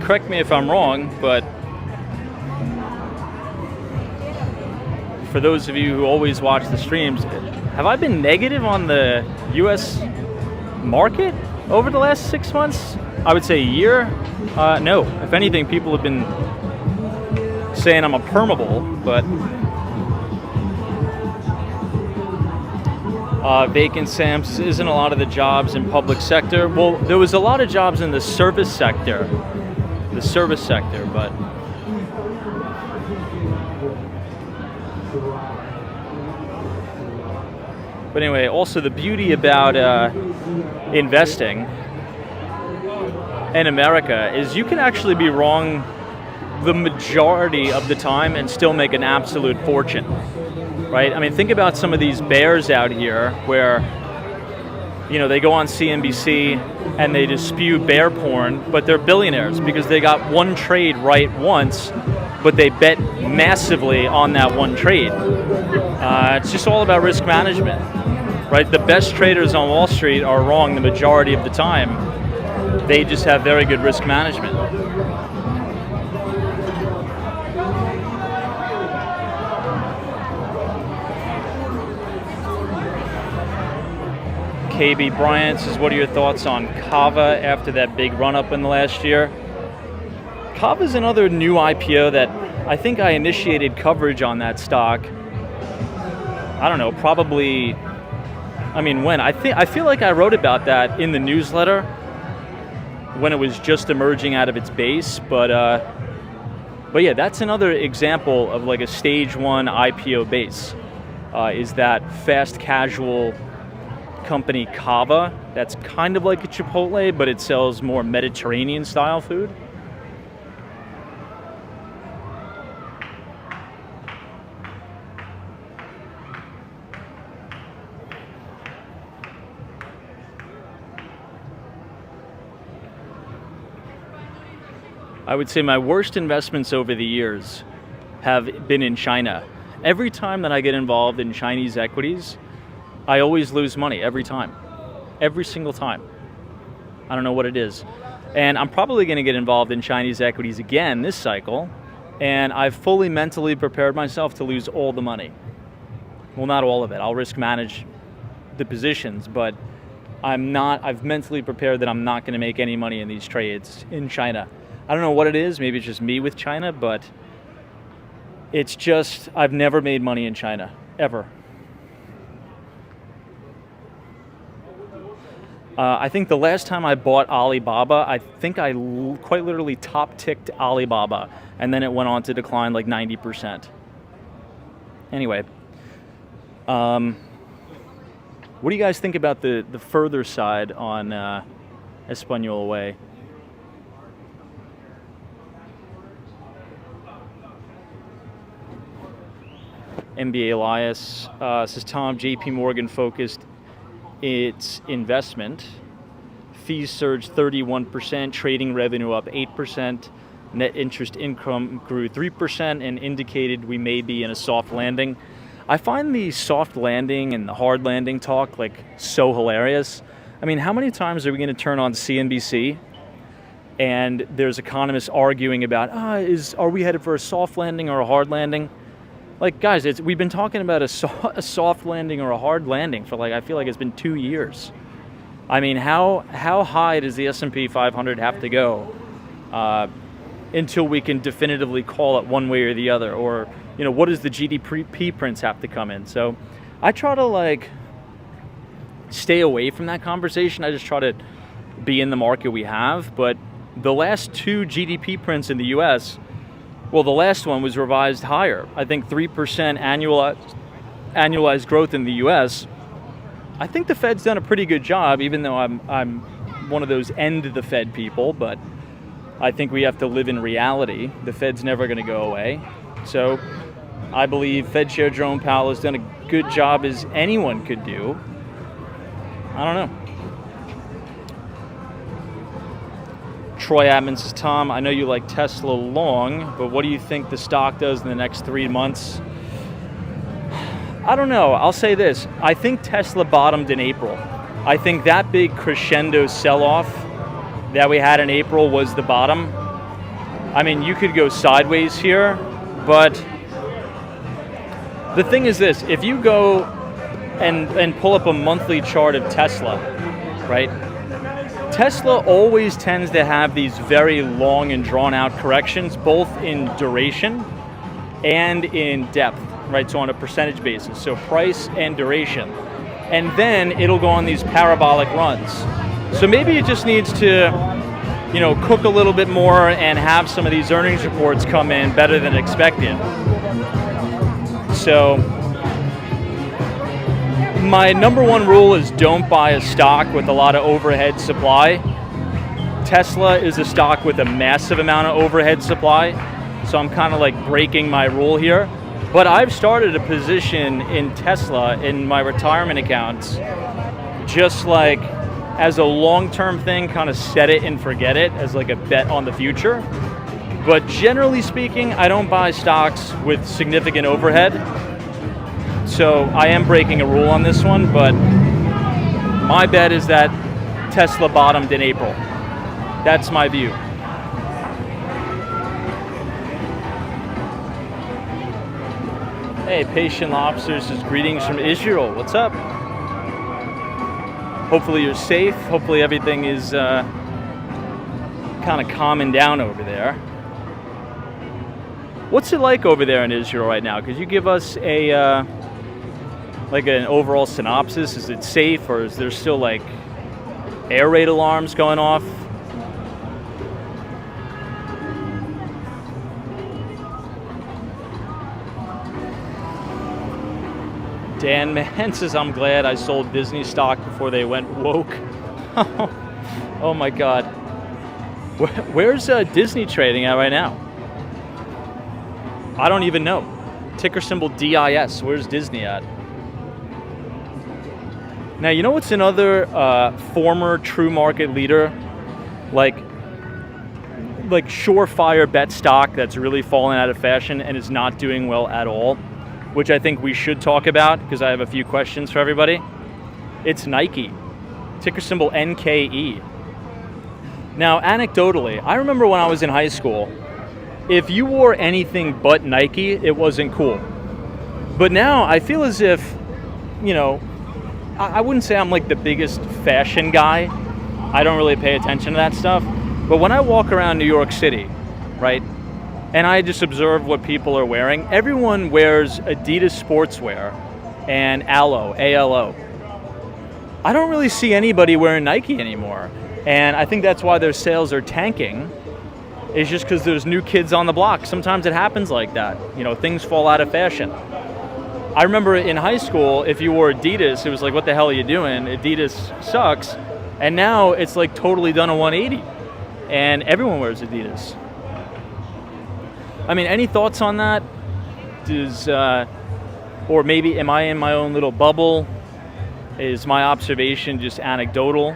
Speaker 1: correct me if I'm wrong, but for those of you who always watch the streams, have I been negative on the U.S. market over the last 6 months? I would say a year. No. If anything, people have been saying I'm a permabull, but vacant SAMs isn't a lot of the jobs in public sector. Well, there was a lot of jobs in the service sector. But anyway, also the beauty about investing in America is you can actually be wrong the majority of the time and still make an absolute fortune, right? Think about some of these bears out here where, they go on CNBC and they just spew bear porn, but they're billionaires because they got one trade right once, but they bet massively on that one trade. It's just all about risk management, right? The best traders on Wall Street are wrong the majority of the time. They just have very good risk management. KB Bryant says, what are your thoughts on Kava after that big run-up in the last year? Kava is another new IPO that I think I initiated coverage on that stock. I don't know, probably, when? I feel like I wrote about that in the newsletter when it was just emerging out of its base, but yeah, that's another example of like a stage one IPO base, is that fast casual company Kava that's kind of like a Chipotle, but it sells more Mediterranean style food. I would say my worst investments over the years have been in China. Every time that I get involved in Chinese equities, I always lose money, every time. Every single time. I don't know what it is. And I'm probably going to get involved in Chinese equities again this cycle, and I've fully mentally prepared myself to lose all the money. Well, not all of it. I'll risk manage the positions, but I've mentally prepared that I'm not going to make any money in these trades in China. I don't know what it is, maybe it's just me with China, but it's just, I've never made money in China, ever. I think the last time I bought Alibaba, I think I quite literally top-ticked Alibaba, and then it went on to decline like 90%. Anyway, what do you guys think about the further side on Espanol Way? MBA Elias says, Tom, JP Morgan focused its investment. Fees surged 31%, trading revenue up 8%, net interest income grew 3%, and indicated we may be in a soft landing. I find the soft landing and the hard landing talk like so hilarious. I mean, how many times are we going to turn on CNBC and there's economists arguing about, are we headed for a soft landing or a hard landing? Like, guys, we've been talking about a soft landing or a hard landing for I feel like it's been 2 years. I mean, how high does the S&P 500 have to go until we can definitively call it one way or the other? Or, what does the GDP prints have to come in? So I try to stay away from that conversation. I just try to be in the market we have. But the last 2 GDP prints in the US, well, the last one was revised higher. I think 3% annualized growth in the US. I think the Fed's done a pretty good job, even though I'm one of those end the Fed people, but I think we have to live in reality. The Fed's never going to go away. So I believe Fed Chair Jerome Powell has done a good job as anyone could do. I don't know. Troy Admin says, Tom, I know you like Tesla long, but what do you think the stock does in the next 3 months? I don't know. I'll say this. I think Tesla bottomed in April. I think that big crescendo sell-off that we had in April was the bottom. I mean, you could go sideways here, but the thing is this. If you go and pull up a monthly chart of Tesla, right? Tesla always tends to have these very long and drawn out corrections, both in duration and in depth, right? So on a percentage basis, so price and duration. And then it'll go on these parabolic runs. So maybe it just needs to, cook a little bit more and have some of these earnings reports come in better than expected. So my number one rule is don't buy a stock with a lot of overhead supply. Tesla is a stock with a massive amount of overhead supply, so I'm kind of breaking my rule here. But I've started a position in Tesla in my retirement accounts, just as a long-term thing, kind of set it and forget it as a bet on the future. But generally speaking, I don't buy stocks with significant overhead. So I am breaking a rule on this one, but my bet is that Tesla bottomed in April. That's my view. Hey, Patient Lobsters says greetings from Israel. What's up? Hopefully you're safe. Hopefully everything is kind of calming down over there. What's it like over there in Israel right now? Could you give us an overall synopsis? Is it safe, or is there still air raid alarms going off? Dan Mann says, I'm glad I sold Disney stock before they went woke. Oh my God. Where's Disney trading at right now? I don't even know. Ticker symbol DIS. Where's Disney at? Now, you know what's another former true market leader? Like surefire bet stock that's really fallen out of fashion and is not doing well at all, which I think we should talk about because I have a few questions for everybody. It's Nike. Ticker symbol NKE. Now, anecdotally, I remember when I was in high school, if you wore anything but Nike, it wasn't cool. But now I feel as if, you know, I wouldn't say I'm like the biggest fashion guy. I don't really pay attention to that stuff. But when I walk around New York City, right, and I just observe what people are wearing, everyone wears Adidas sportswear and Alo, A-L-O. I don't really see anybody wearing Nike anymore. And I think that's why their sales are tanking. It's just because there's new kids on the block. Sometimes it happens like that. You know, things fall out of fashion. I remember in high school, if you wore Adidas, it was like, what the hell are you doing? Adidas sucks. And now it's like totally done a 180. And everyone wears Adidas. I mean, any thoughts on that? Or maybe am I in my own little bubble? Is my observation just anecdotal?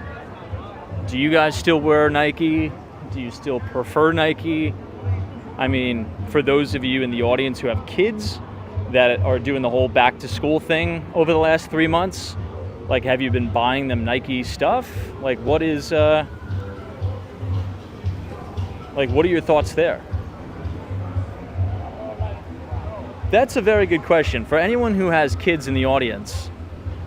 Speaker 1: Do you guys still wear Nike? Do you still prefer Nike? I mean, for those of you in the audience who have kids that are doing the whole back to school thing over the last 3 months, like, have you been buying them Nike stuff? Like, what are your thoughts there? That's a very good question. For anyone who has kids in the audience,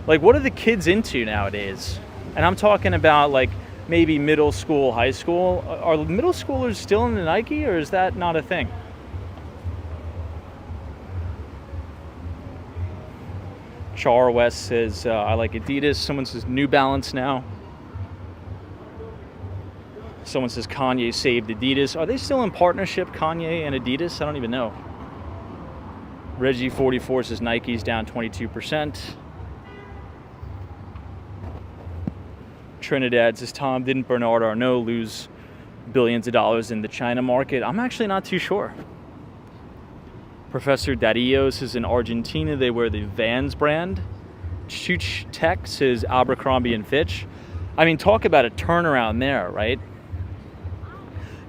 Speaker 1: like, what are the kids into nowadays? And I'm talking about like maybe middle school, high school. Are middle schoolers still into Nike, or is that not a thing? Char West says, I like Adidas. Someone says New Balance now. Someone says Kanye saved Adidas. Are they still in partnership, Kanye and Adidas? I don't even know. Reggie44 says Nike's down 22%. Trinidad says, Tom, didn't Bernard Arnault lose billions of dollars in the China market? I'm actually not too sure. Professor Dario says in Argentina they wear the Vans brand. Chooch Tech says Abercrombie and Fitch. I mean, talk about a turnaround there, right?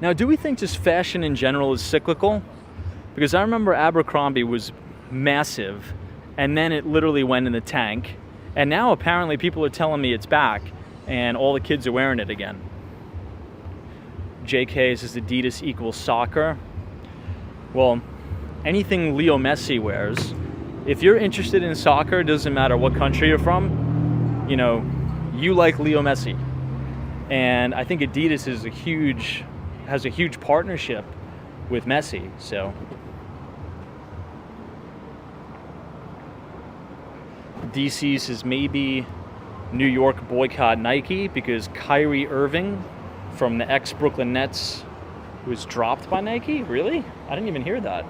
Speaker 1: Now, do we think just fashion in general is cyclical? Because I remember Abercrombie was massive, and then it literally went in the tank. And now apparently people are telling me it's back, and all the kids are wearing it again. JK says Adidas equals soccer. Well, anything Leo Messi wears, if you're interested in soccer, it doesn't matter what country you're from, you know, you like Leo Messi. And I think Adidas is has a huge partnership with Messi, so. DC says maybe New York boycott Nike because Kyrie Irving from the ex-Brooklyn Nets was dropped by Nike? Really? I didn't even hear that.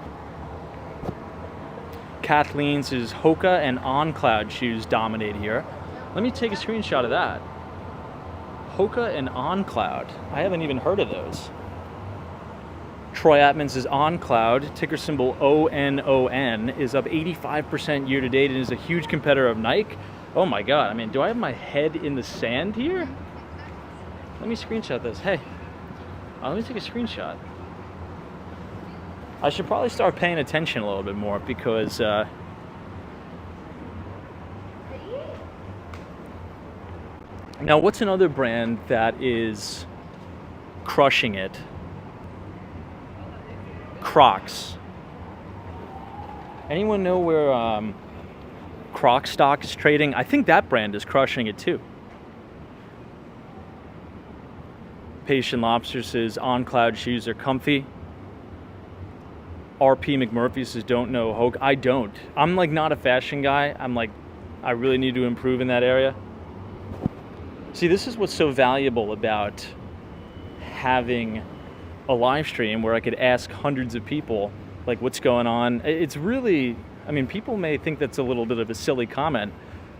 Speaker 1: Kathleen says Hoka and OnCloud shoes dominate here. Let me take a screenshot of that. Hoka and OnCloud. I haven't even heard of those. Troy Atman says OnCloud, ticker symbol ONON, is up 85% year to date and is a huge competitor of Nike. Oh my God, I mean, do I have my head in the sand here? Let me screenshot this. Hey, let me take a screenshot. I should probably start paying attention a little bit more because now what's another brand that is crushing it? Crocs. Anyone know where Croc stock is trading? I think that brand is crushing it too. Patient Lobster says OnCloud shoes are comfy. RP McMurphy says don't know Hoka. I don't. I'm like not a fashion guy. I'm like, I really need to improve in that area. See, this is what's so valuable about having a live stream where I could ask hundreds of people like what's going on. It's really I mean, people may think that's a little bit of a silly comment,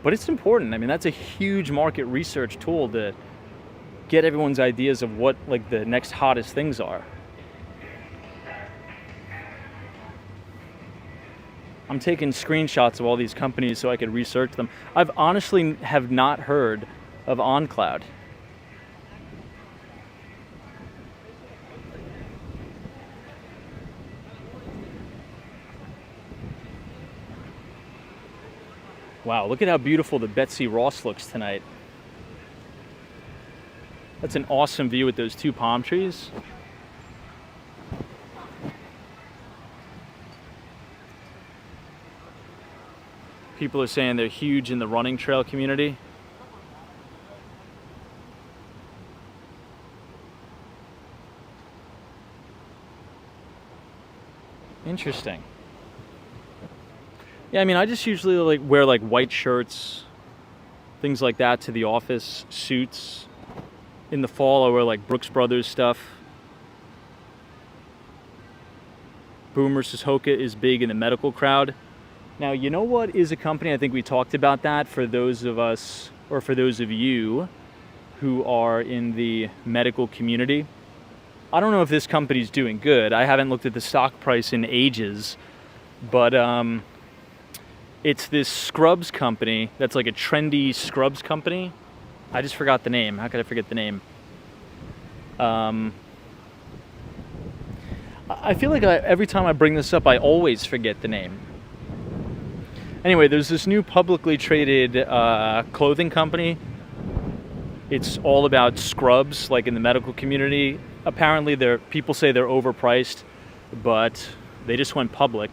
Speaker 1: but it's important. I mean, that's a huge market research tool to get everyone's ideas of what like the next hottest things are. I'm taking screenshots of all these companies so I could research them. I've honestly have not heard of OnCloud. Wow, look at how beautiful the Betsy Ross looks tonight. That's an awesome view with those two palm trees. People are saying they're huge in the running trail community. Interesting. Yeah, I mean, I just usually like wear like white shirts, things like that to the office, suits. In the fall, I wear like Brooks Brothers stuff. Boomer says Hoka is big in the medical crowd. Now, you know what is a company, I think we talked about that for those of us, or for those of you who are in the medical community. I don't know if this company's doing good. I haven't looked at the stock price in ages, but it's this scrubs company that's like a trendy scrubs company. I just forgot the name. How could I forget the name? I feel like every time I bring this up, I always forget the name. Anyway, there's this new publicly traded clothing company. It's all about scrubs, like in the medical community. Apparently, people say they're overpriced, but they just went public.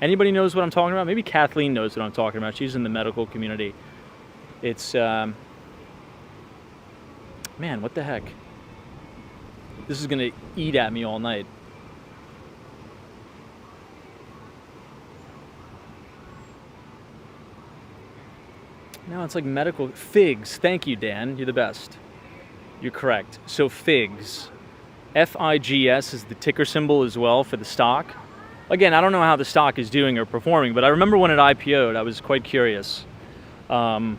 Speaker 1: Anybody knows what I'm talking about? Maybe Kathleen knows what I'm talking about. She's in the medical community. It's, man, what the heck? This is gonna eat at me all night. No, it's like medical, FIGS. Thank you, Dan, you're the best. You're correct. So FIGS, F-I-G-S is the ticker symbol as well for the stock. Again, I don't know how the stock is doing or performing, but I remember when it IPO'd, I was quite curious. But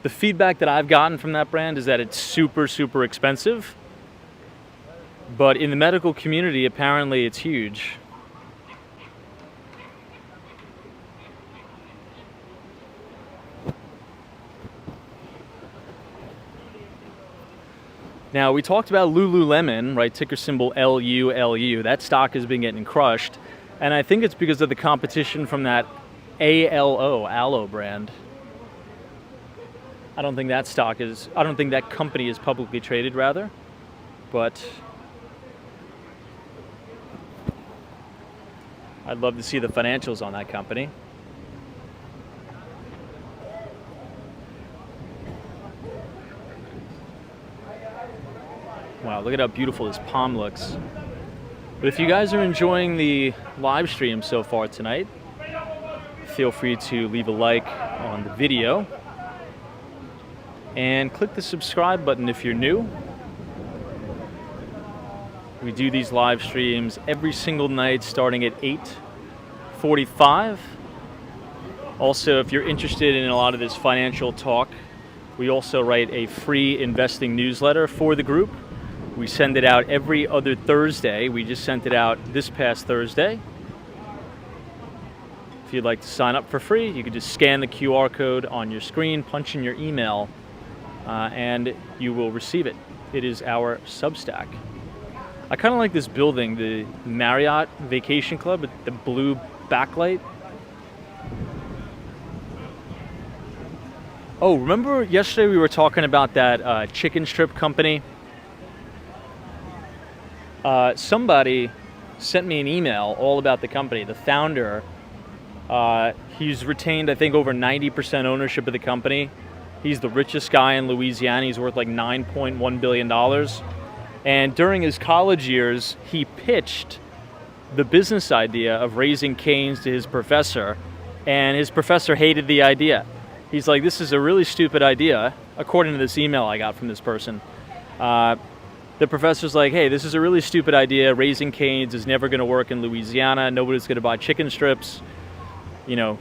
Speaker 1: the feedback that I've gotten from that brand is that it's super, super expensive. But in the medical community, apparently it's huge. Now, we talked about Lululemon, right? Ticker symbol LULU. That stock has been getting crushed. And I think it's because of the competition from that aloe brand. I don't think that company is publicly traded, rather. But I'd love to see the financials on that company. Wow, look at how beautiful this palm looks. But if you guys are enjoying the live stream so far tonight, feel free to leave a like on the video and click the subscribe button if you're new. We do these live streams every single night starting at 8:45. Also, if you're interested in a lot of this financial talk, we also write a free investing newsletter for the group. We send it out every other Thursday. We just sent it out this past Thursday. If you'd like to sign up for free, you can just scan the QR code on your screen, punch in your email, and you will receive it. It is our Substack. I kind of like this building, the Marriott Vacation Club with the blue backlight. Oh, remember yesterday we were talking about that chicken strip company? Somebody sent me an email all about the company. The founder, he's retained, I think, over 90% ownership of the company. He's the richest guy in Louisiana. He's worth like $9.1 billion. And during his college years, he pitched the business idea of raising canes to his professor, and his professor hated the idea. He's like, this is a really stupid idea, according to this email I got from this person. the professor's like, hey, this is a really stupid idea. Raising canes is never going to work in Louisiana. Nobody's going to buy chicken strips. You know,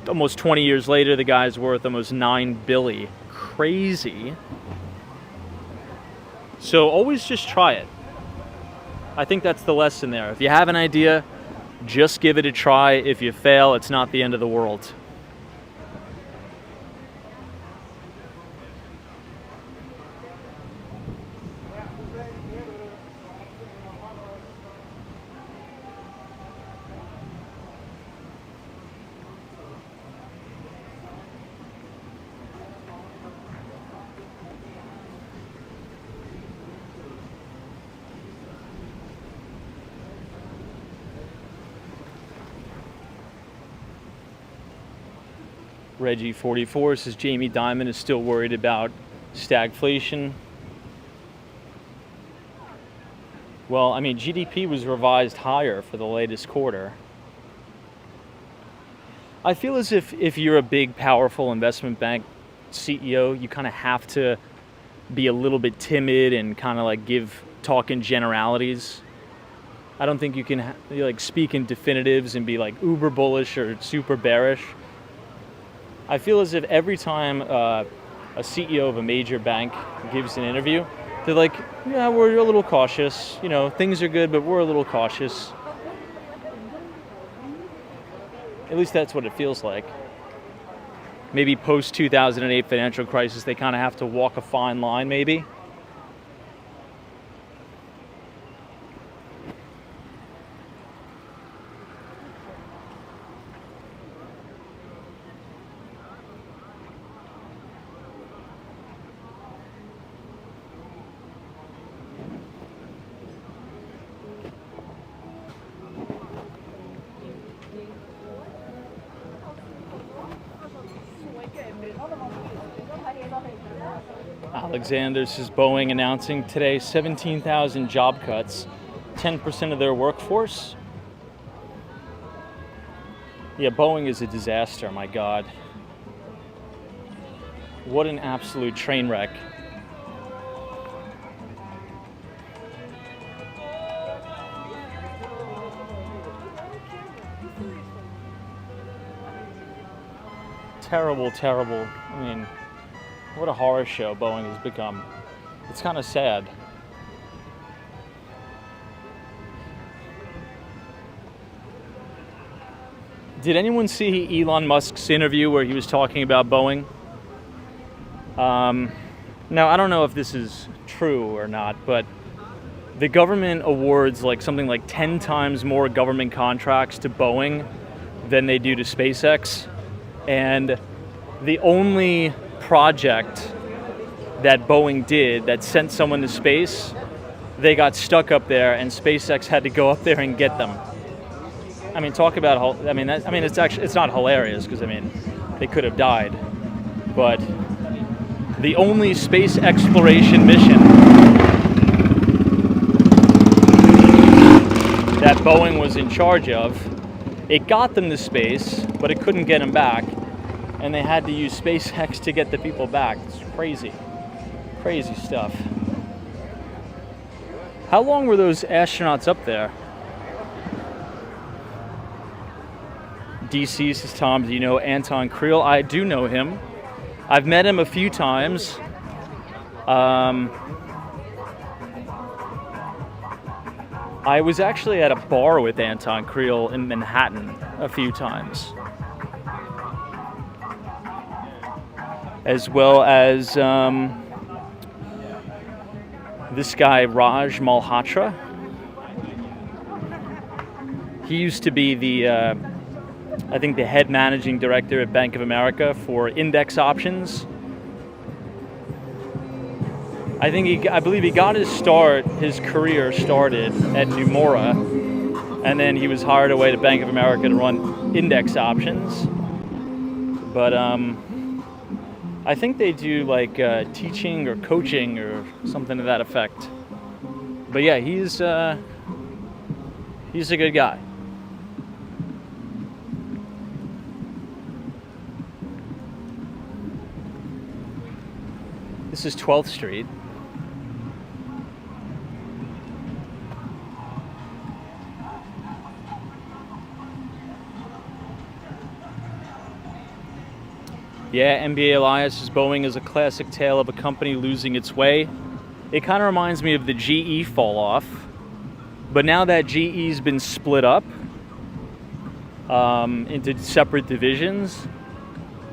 Speaker 1: almost 20 years later, the guy's worth almost $9 billion. Crazy. So always just try it. I think that's the lesson there. If you have an idea, just give it a try. If you fail, it's not the end of the world. Reggie 44 says Jamie Dimon is still worried about stagflation. Well, I mean, GDP was revised higher for the latest quarter. I feel as if you're a big, powerful investment bank CEO, you kind of have to be a little bit timid and kind of like talk in generalities. I don't think you can like speak in definitives and be like uber bullish or super bearish. I feel as if every time a CEO of a major bank gives an interview, they're like, yeah, we're a little cautious. You know, things are good, but we're a little cautious. At least that's what it feels like. Maybe post-2008 financial crisis, they kind of have to walk a fine line, maybe. Alexander says Boeing announcing today 17,000 job cuts, 10% of their workforce. Yeah, Boeing is a disaster, my God. What an absolute train wreck. Terrible, terrible. I mean, what a horror show Boeing has become. It's kind of sad. Did anyone see Elon Musk's interview where he was talking about Boeing? Now, I don't know if this is true or not, but the government awards like something like 10 times more government contracts to Boeing than they do to SpaceX. And the only project that Boeing did that sent someone to space, they got stuck up there and SpaceX had to go up there and get them. I mean, talk about, it's not hilarious because, I mean, they could have died. But the only space exploration mission that Boeing was in charge of, it got them to space, but it couldn't get them back. And they had to use SpaceX to get the people back. It's crazy. Crazy stuff. How long were those astronauts up there? DC says, Tom, do you know Anton Creel? I do know him. I've met him a few times. I was actually at a bar with Anton Creel in Manhattan a few times. As well as this guy, Raj Malhotra. He used to be the, I think, the head managing director at Bank of America for index options. I believe he got his career started at Nomura, and then he was hired away to Bank of America to run index options. But I think they do like teaching or coaching or something to that effect. But yeah, he's a good guy. This is 12th Street. Yeah, NBA Elias says Boeing is a classic tale of a company losing its way. It kind of reminds me of the GE fall off, but now that GE's been split up into separate divisions,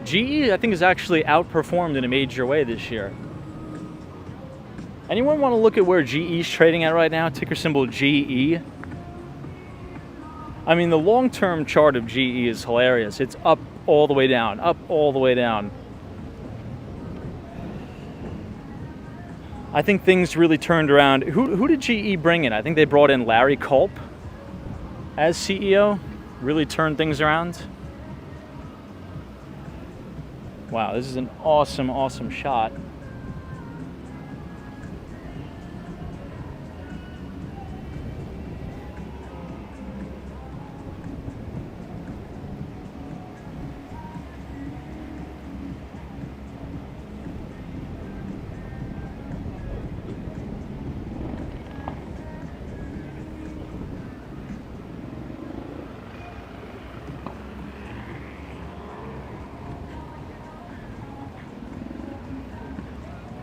Speaker 1: GE I think has actually outperformed in a major way this year. Anyone want to look at where GE's trading at right now? Ticker symbol GE. I mean, the long-term chart of GE is hilarious. It's up all the way down, up all the way down. I think things really turned around. Who did GE bring in? I think they brought in Larry Culp as CEO. Really turned things around. Wow, this is an awesome, awesome shot.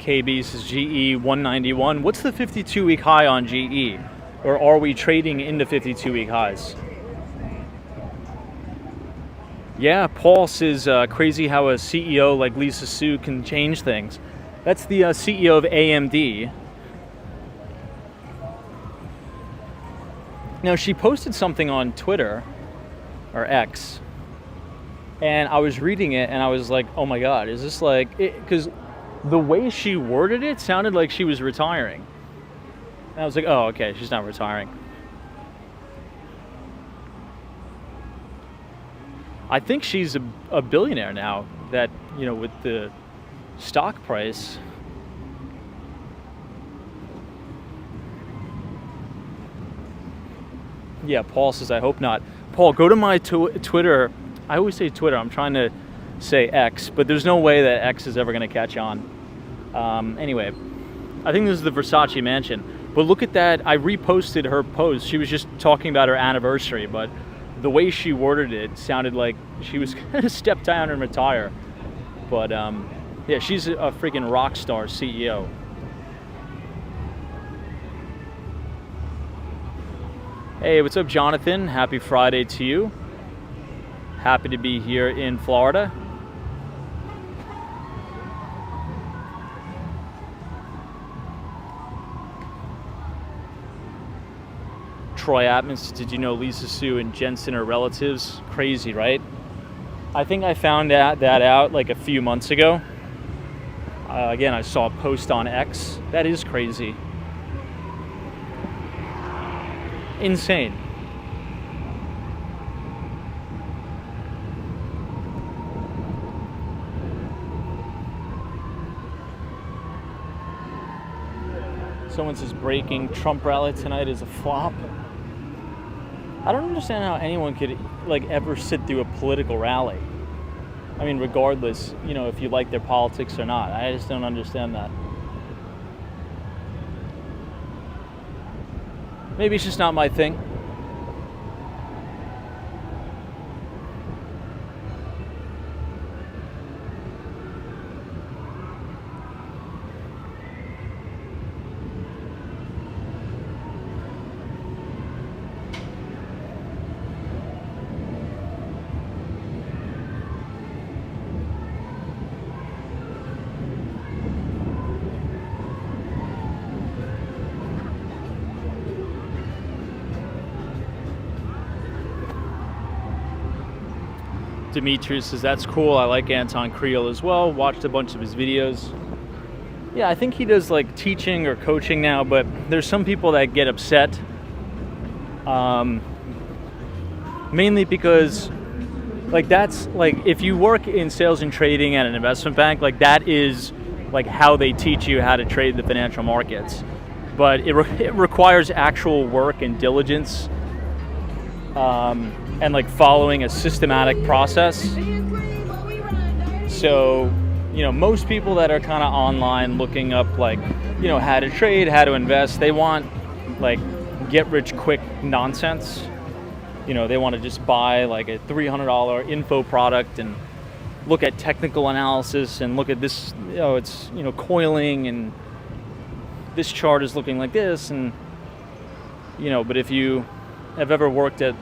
Speaker 1: KB says GE 191. What's the 52-week high on GE? Or are we trading into 52-week highs? Yeah, Paul says crazy how a CEO like Lisa Su can change things. That's the CEO of AMD. Now, she posted something on Twitter, or X, and I was reading it and I was like, oh my God, is this like, because the way she worded it sounded like she was retiring. And I was like, oh, okay, she's not retiring. I think she's a billionaire now that, you know, with the stock price. Yeah, Paul says, I hope not. Paul, go to my Twitter. I always say Twitter. I'm trying to say X, but there's no way that X is ever going to catch on. Anyway, I think this is the Versace mansion. But look at that. I reposted her post. She was just talking about her anniversary, but the way she worded it sounded like she was going to step down and retire. But yeah, she's a freaking rock star CEO. Hey, what's up, Jonathan? Happy Friday to you. Happy to be here in Florida. Troy Atmos, did you know Lisa Su and Jensen are relatives? Crazy, right? I think I found that out like a few months ago. Again, I saw a post on X. That is crazy. Insane. Someone says breaking, Trump rally tonight is a flop. I don't understand how anyone could like ever sit through a political rally. I mean, regardless, you know, if you like their politics or not. I just don't understand that. Maybe it's just not my thing. Demetrius says, that's cool. I like Anton Creel as well. Watched a bunch of his videos. Yeah, I think he does like teaching or coaching now, but there's some people that get upset. Mainly because like that's like if you work in sales and trading at an investment bank, like that is like how they teach you how to trade the financial markets. But it requires actual work and diligence. And like following a systematic process. So, you know, most people that are kind of online looking up like, you know, how to trade, how to invest, they want like get rich quick nonsense. You know, they want to just buy like a $300 info product and look at technical analysis and look at this, it's, coiling, and this chart is looking like this, and, but if you have ever worked at,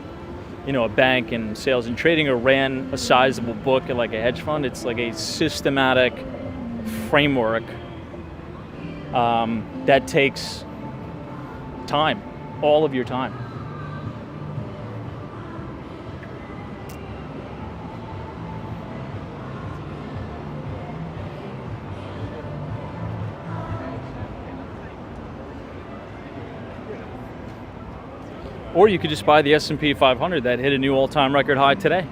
Speaker 1: a bank in sales and trading, or ran a sizable book at like a hedge fund, it's like a systematic framework that takes time, all of your time. Or you could just buy the S&P 500 that hit a new all-time record high today.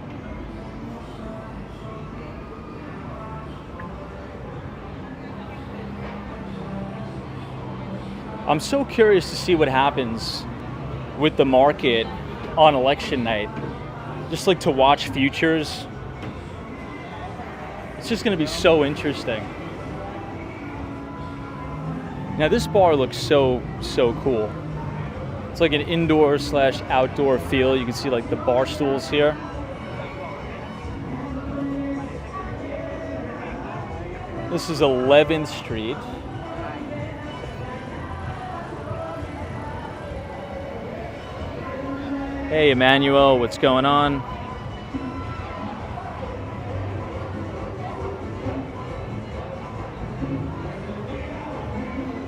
Speaker 1: I'm so curious to see what happens with the market on election night. Just like to watch futures. It's just going to be so interesting. Now this bar looks so cool. It's like an indoor/outdoor feel. You can see like the bar stools here. This is 11th Street. Hey Emmanuel, what's going on?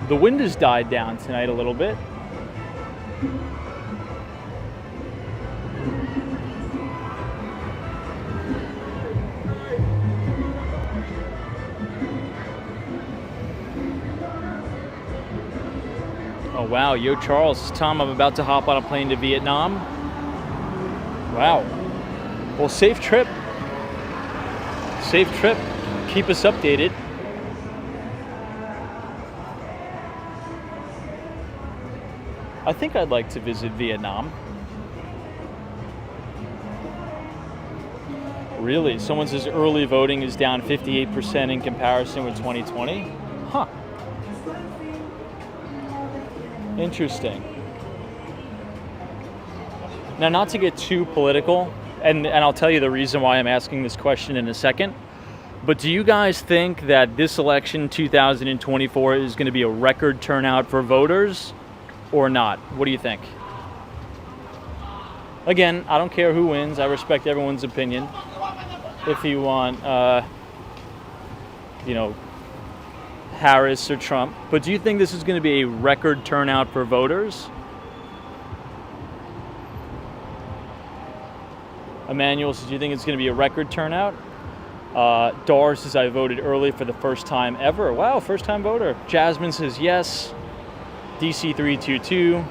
Speaker 1: The wind has died down tonight a little bit. Oh wow, yo Charles, Tom, I'm about to hop on a plane to Vietnam. Wow. Well, safe trip. Safe trip. Keep us updated. I think I'd like to visit Vietnam. Really? Someone says early voting is down 58% in comparison with 2020? Huh. Interesting. Now, not to get too political, and I'll tell you the reason why I'm asking this question in a second, but do you guys think that this election, 2024, is going to be a record turnout for voters or not? What do you think? Again, I don't care who wins. I respect everyone's opinion. If you want, Harris or Trump. But do you think this is going to be a record turnout for voters? Emmanuel says, do you think it's going to be a record turnout? Doris says, I voted early for the first time ever. Wow, first time voter. Jasmine says yes. DC322.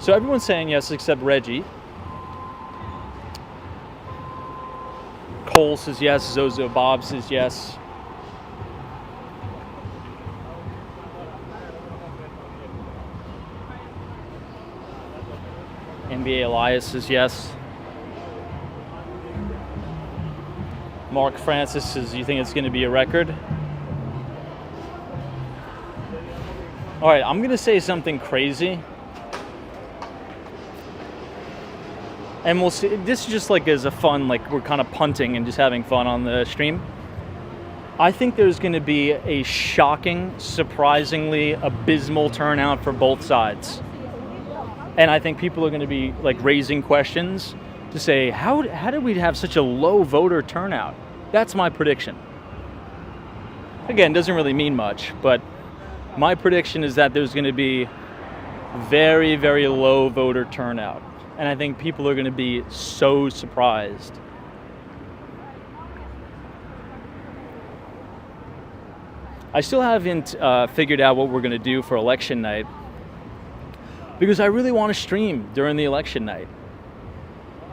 Speaker 1: So everyone's saying yes except Reggie. Cole says yes. Zozo Bob says yes. NBA Elias says yes. Mark Francis says, you think it's going to be a record? All right, I'm going to say something crazy. And we'll see. This is just like as a fun, like we're kind of punting and just having fun on the stream. I think there's going to be a shocking, surprisingly abysmal turnout for both sides. And I think people are going to be like raising questions to say, how did we have such a low voter turnout? That's my prediction. Again, doesn't really mean much, but my prediction is that there's going to be very, very low voter turnout. And I think people are going to be so surprised. I still haven't figured out what we're going to do for election night, because I really want to stream during the election night.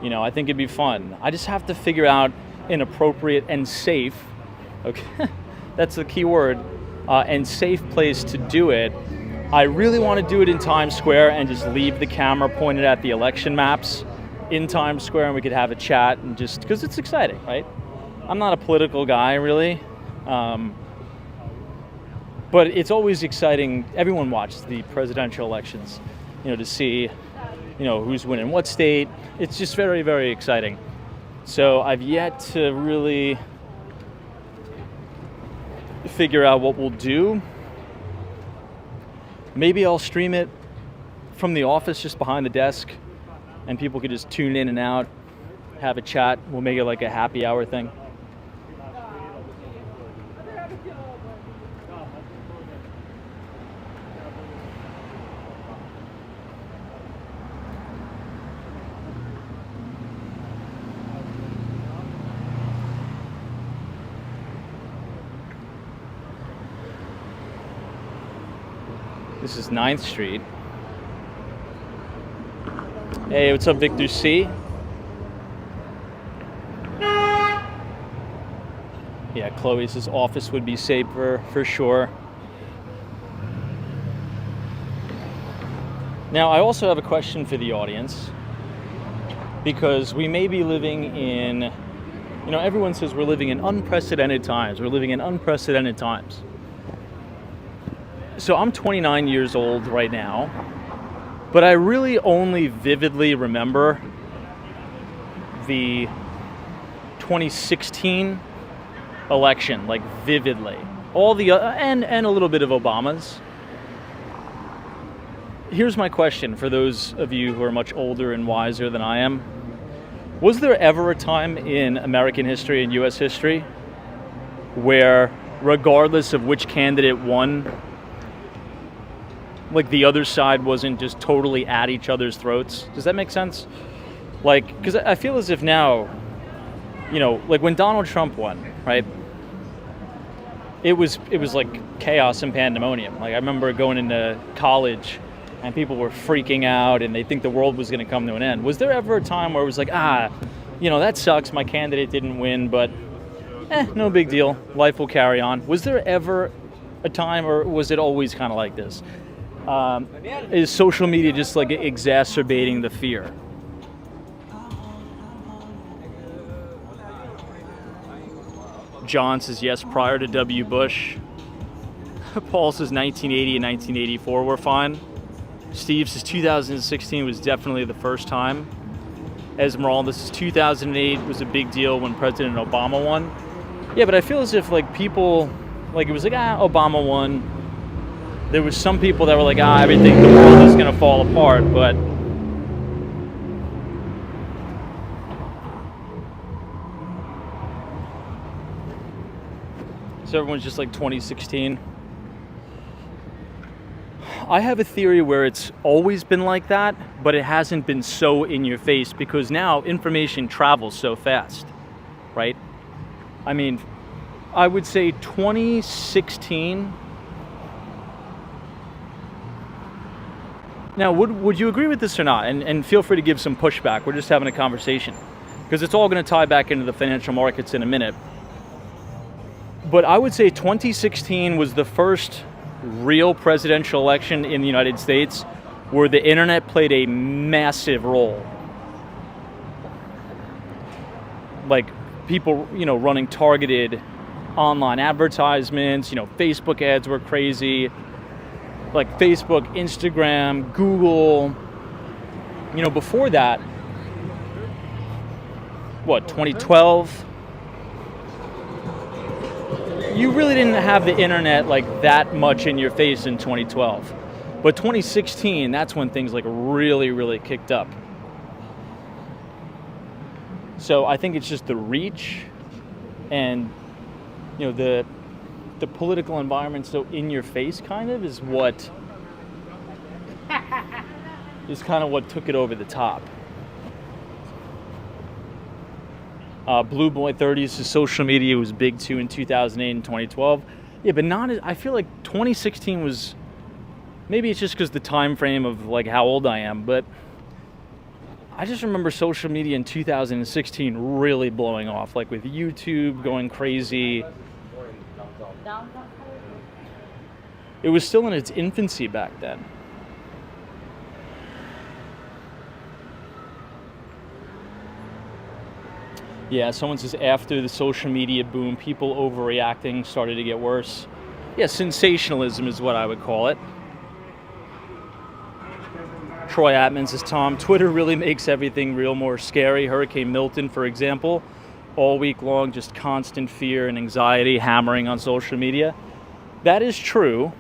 Speaker 1: I think it'd be fun. I just have to figure out an appropriate and safe, okay, that's the key word, and safe place to do it. I really want to do it in Times Square and just leave the camera pointed at the election maps in Times Square, and we could have a chat, and just because it's exciting, right? I'm not a political guy, really. But it's always exciting. Everyone watches the presidential elections, to see, who's winning what state. It's just very, very exciting. So I've yet to really figure out what we'll do. Maybe I'll stream it from the office just behind the desk and people could just tune in and out, have a chat. We'll make it like a happy hour thing. This is 9th Street. Hey, what's up, Victor C? Yeah, Chloe says office would be safer for sure. Now, I also have a question for the audience, because we may be living in, everyone says we're living in unprecedented times. We're living in unprecedented times. So I'm 29 years old right now, but I really only vividly remember the 2016 election, like vividly. All the and a little bit of Obama's. Here's my question for those of you who are much older and wiser than I am. Was there ever a time in American history and US history where, regardless of which candidate won, like the other side wasn't just totally at each other's throats? Does that make sense? Like, because I feel as if now, like when Donald Trump won, right? It was like chaos and pandemonium. Like I remember going into college and people were freaking out and they think the world was going to come to an end. Was there ever a time where it was like, that sucks, my candidate didn't win, but no big deal, life will carry on? Was there ever a time, or was it always kind of like this? Is social media just like exacerbating the fear? John says yes, prior to W. Bush. Paul says 1980 and 1984 were fine. Steve says 2016 was definitely the first time. Esmeralda says 2008 was a big deal when President Obama won. Yeah, but I feel as if like people, like it was like, Obama won. There was some people that were like, everything, the world is going to fall apart, but so everyone's just like 2016. I have a theory where it's always been like that, but it hasn't been so in your face because now information travels so fast, right? I mean, I would say 2016. Now, would you agree with this or not? And feel free to give some pushback. We're just having a conversation because it's all going to tie back into the financial markets in a minute. But I would say 2016 was the first real presidential election in the United States where the internet played a massive role. Like people, running targeted online advertisements, Facebook ads were crazy. Like Facebook, Instagram, Google. Before that, 2012? You really didn't have the internet like that much in your face in 2012. But 2016, that's when things like really, really kicked up. So I think it's just the reach and, the political environment so in your face kind of is what took it over the top. Blue Boy 30s, social media was big too in 2008 and 2012. Yeah, but I feel like 2016 was, maybe it's just because the time frame of like how old I am, but I just remember social media in 2016 really blowing off, like with YouTube going crazy. It was still in its infancy back then. Yeah, someone says after the social media boom, people overreacting started to get worse. Yeah, sensationalism is what I would call it.
Speaker 3: Troy Atman says, Tom, Twitter really makes everything real more scary. Hurricane Milton, for example, all week long, just constant fear and anxiety hammering on social media. That is true.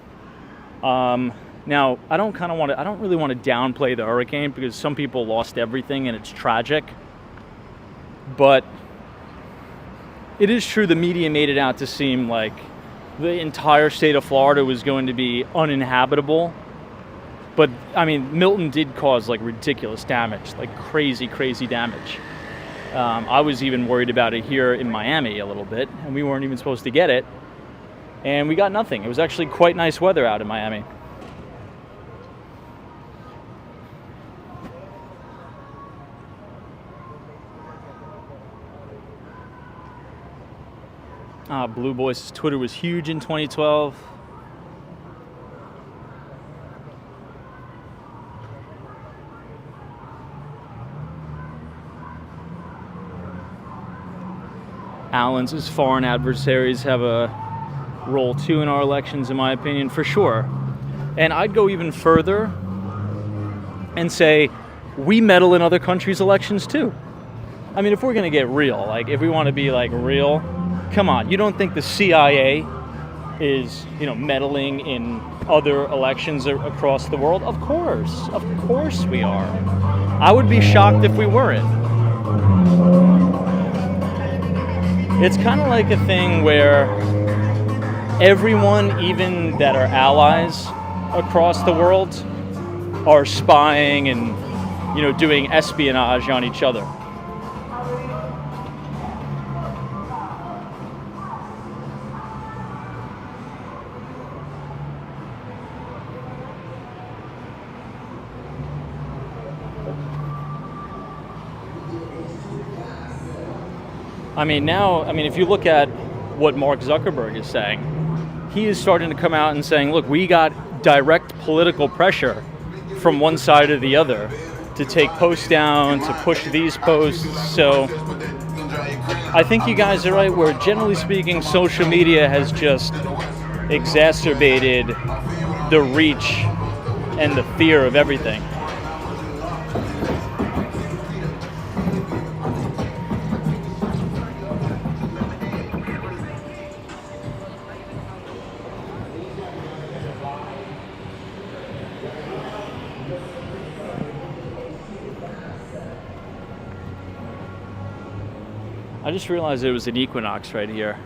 Speaker 3: Now, I don't really want to downplay the hurricane because some people lost everything and it's tragic. But it is true the media made it out to seem like the entire state of Florida was going to be uninhabitable. But, I mean, Milton did cause, like, ridiculous damage, like crazy, crazy damage. I was even worried about it here in Miami a little bit, and we weren't even supposed to get it. And we got nothing. It was actually quite nice weather out in Miami. Blue Boys, Twitter was huge in 2012. Allen says foreign adversaries have a role too in our elections, in my opinion, for sure. And I'd go even further and say we meddle in other countries' elections too. I mean, if we're going to get real, like if we want to be like real, come on, you don't think the CIA is, meddling in other elections across the world? Of course we are. I would be shocked if we weren't. It's kind of like a thing where everyone, even that are allies across the world, are spying and, doing espionage on each other. If you look at what Mark Zuckerberg is saying, he is starting to come out and saying, look, we got direct political pressure from one side or the other to take posts down, to push these posts. So I think you guys are right, where generally speaking, social media has just exacerbated the reach and the fear of everything. I just realized there was an equinox right here.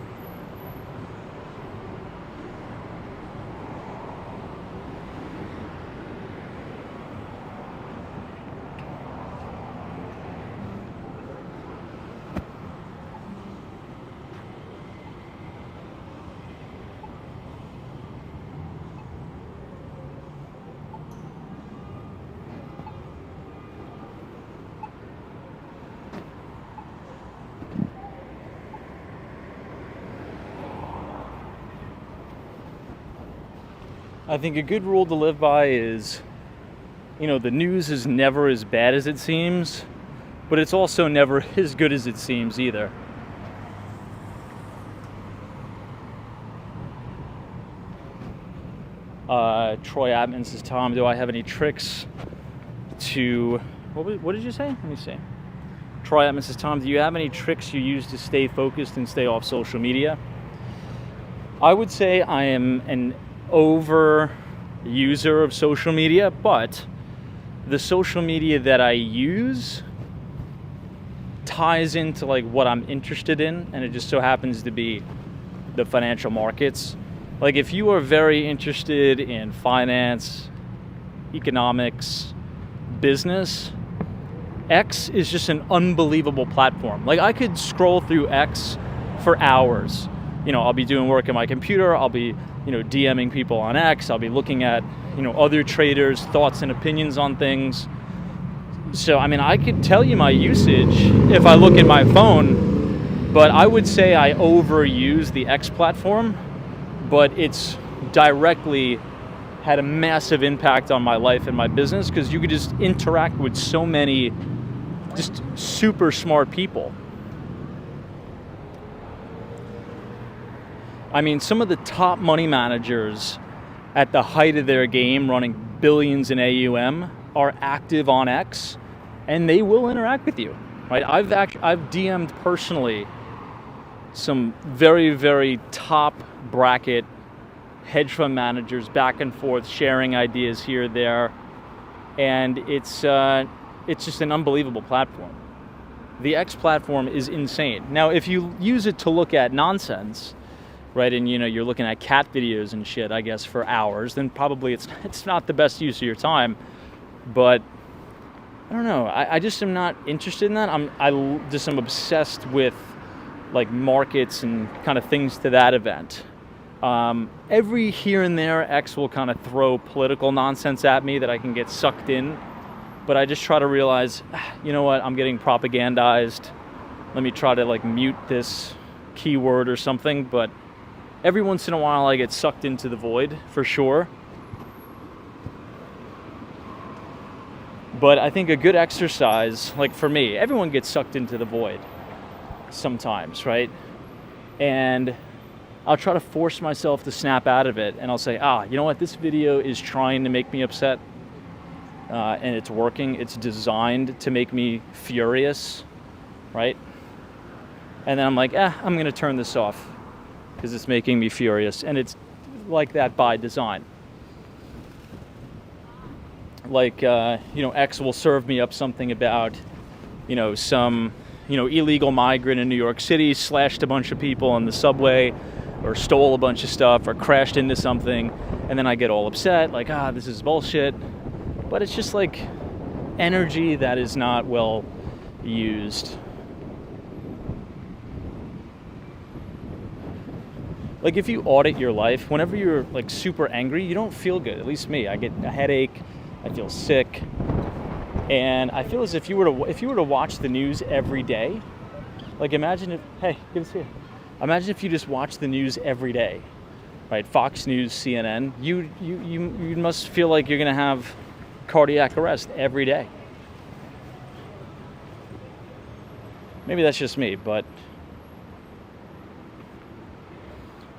Speaker 3: I think a good rule to live by is, the news is never as bad as it seems, but it's also never as good as it seems either. Troy Atman says, Tom, do I have any tricks to... What did you say? Let me see. Troy Atman says, Tom, do you have any tricks you use to stay focused and stay off social media? I would say I am an over user of social media, but the social media that I use ties into like what I'm interested in, and it just so happens to be the financial markets. Like if you are very interested in finance, economics, business, X is just an unbelievable platform. Like I could scroll through X for hours. I'll be doing work on my computer, I'll be DMing people on X, I'll be looking at other traders' thoughts and opinions on things. So I could tell you my usage if I look at my phone, but I would say I overuse the X platform, but it's directly had a massive impact on my life and my business because you could just interact with so many just super smart people. Some of the top money managers at the height of their game running billions in AUM are active on X, and they will interact with you, right? I've DM'd personally some very, very top bracket hedge fund managers back and forth, sharing ideas here, there, and it's just an unbelievable platform. The X platform is insane. Now, if you use it to look at nonsense, right, and you're looking at cat videos and shit, I guess, for hours, then probably it's not the best use of your time. But I don't know. I just am not interested in that. I'm obsessed with like markets and kind of things to that event. Every here and there, X will kind of throw political nonsense at me that I can get sucked in. But I just try to realize, you know what, I'm getting propagandized. Let me try to like mute this keyword or something. But every once in a while I get sucked into the void, for sure. But I think a good exercise, like for me, everyone gets sucked into the void sometimes, right? And I'll try to force myself to snap out of it, and I'll say, you know what, this video is trying to make me upset. And it's working. It's designed to make me furious, right? And then I'm like, I'm going to turn this off because it's making me furious. And it's like that by design. Like, X will serve me up something about, some, illegal migrant in New York City slashed a bunch of people on the subway or stole a bunch of stuff or crashed into something. And then I get all upset, like, this is bullshit. But it's just like energy that is not well used. Like if you audit your life, whenever you're like super angry, you don't feel good. At least me. I get a headache, I feel sick. And I feel as if you were to watch the news every day, like imagine if you just watch the news every day, right? Fox News, CNN, you must feel like you're gonna have cardiac arrest every day. Maybe that's just me, but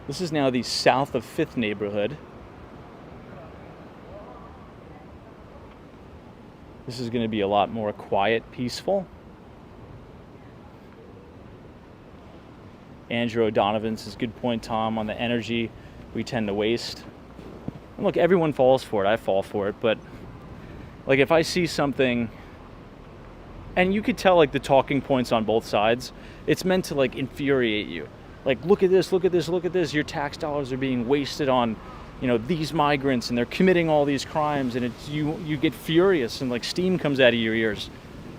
Speaker 3: this is now the south of 5th neighborhood. This is going to be a lot more quiet, peaceful. Andrew O'Donovan says, good point, Tom, on the energy we tend to waste. And look, everyone falls for it. I fall for it, but like if I see something, and you could tell like the talking points on both sides, it's meant to like infuriate you. Like, look at this, look at this, look at this. Your tax dollars are being wasted on, these migrants, and they're committing all these crimes, and it's you get furious, and like steam comes out of your ears.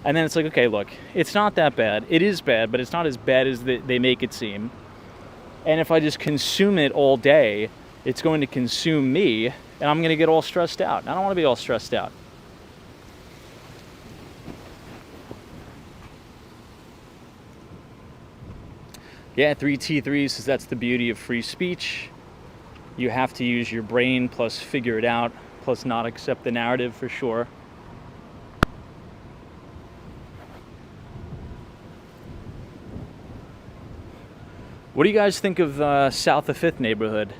Speaker 3: And then it's like, okay, look, it's not that bad. It is bad, but it's not as bad as they make it seem. And if I just consume it all day, it's going to consume me, and I'm going to get all stressed out. I don't want to be all stressed out. Yeah, 3T3 says that's the beauty of free speech. You have to use your brain plus figure it out, plus not accept the narrative for sure. What do you guys think of south of 5th neighborhood?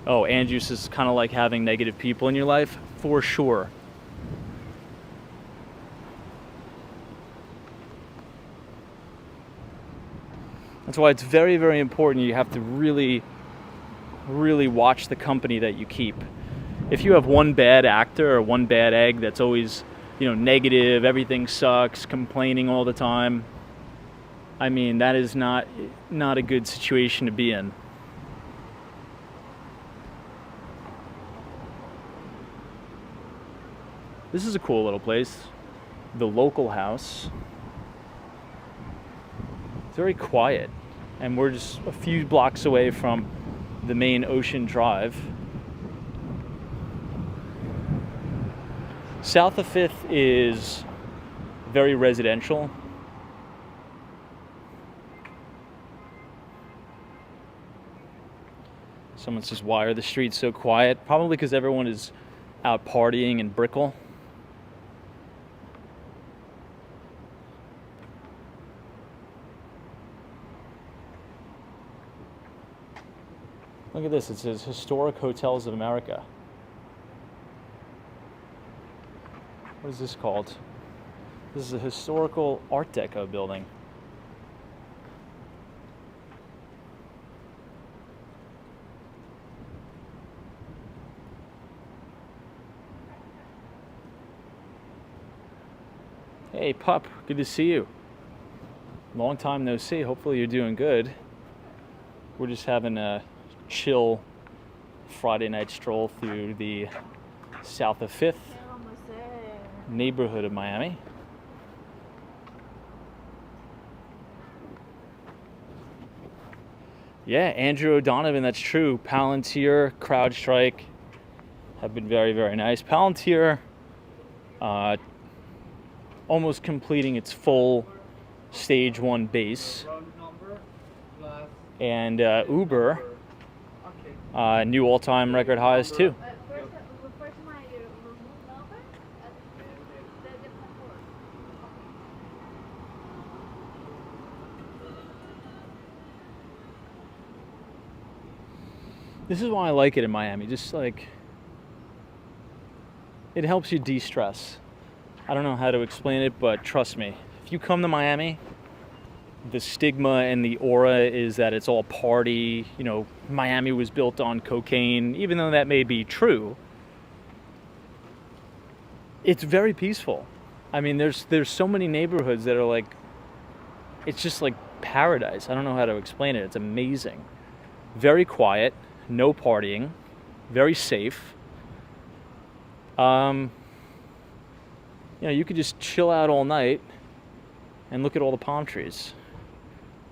Speaker 3: Oh, Andrew says kind of like having negative people in your life? For sure. That's why it's very, very important. You have to really, really watch the company that you keep. If you have one bad actor or one bad egg that's always, negative, everything sucks, complaining all the time, I mean, that is not a good situation to be in. This is a cool little place. The local house. It's very quiet, and we're just a few blocks away from the main Ocean Drive. South of 5th is very residential. Someone says, why are the streets so quiet? Probably because everyone is out partying in Brickell. Look at this. It says Historic Hotels of America. What is this called? This is a historical Art Deco building. Hey, pup. Good to see you. Long time no see. Hopefully you're doing good. We're just having a chill Friday night stroll through the south of 5th neighborhood of Miami. Yeah, Andrew O'Donovan, that's true. Palantir, CrowdStrike have been very, very nice. Palantir almost completing its full stage 1 base. And Uber, new all-time record highs too. This is why I like it in Miami. Just like, it helps you de-stress. I don't know how to explain it, but trust me, if you come to Miami, the stigma and the aura is that it's all party. You know, Miami was built on cocaine. Even though that may be true, it's very peaceful. I mean, there's so many neighborhoods that are like, it's just like paradise. I don't know how to explain it. It's amazing. Very quiet, no partying, very safe. You know, you could just chill out all night and look at all the palm trees.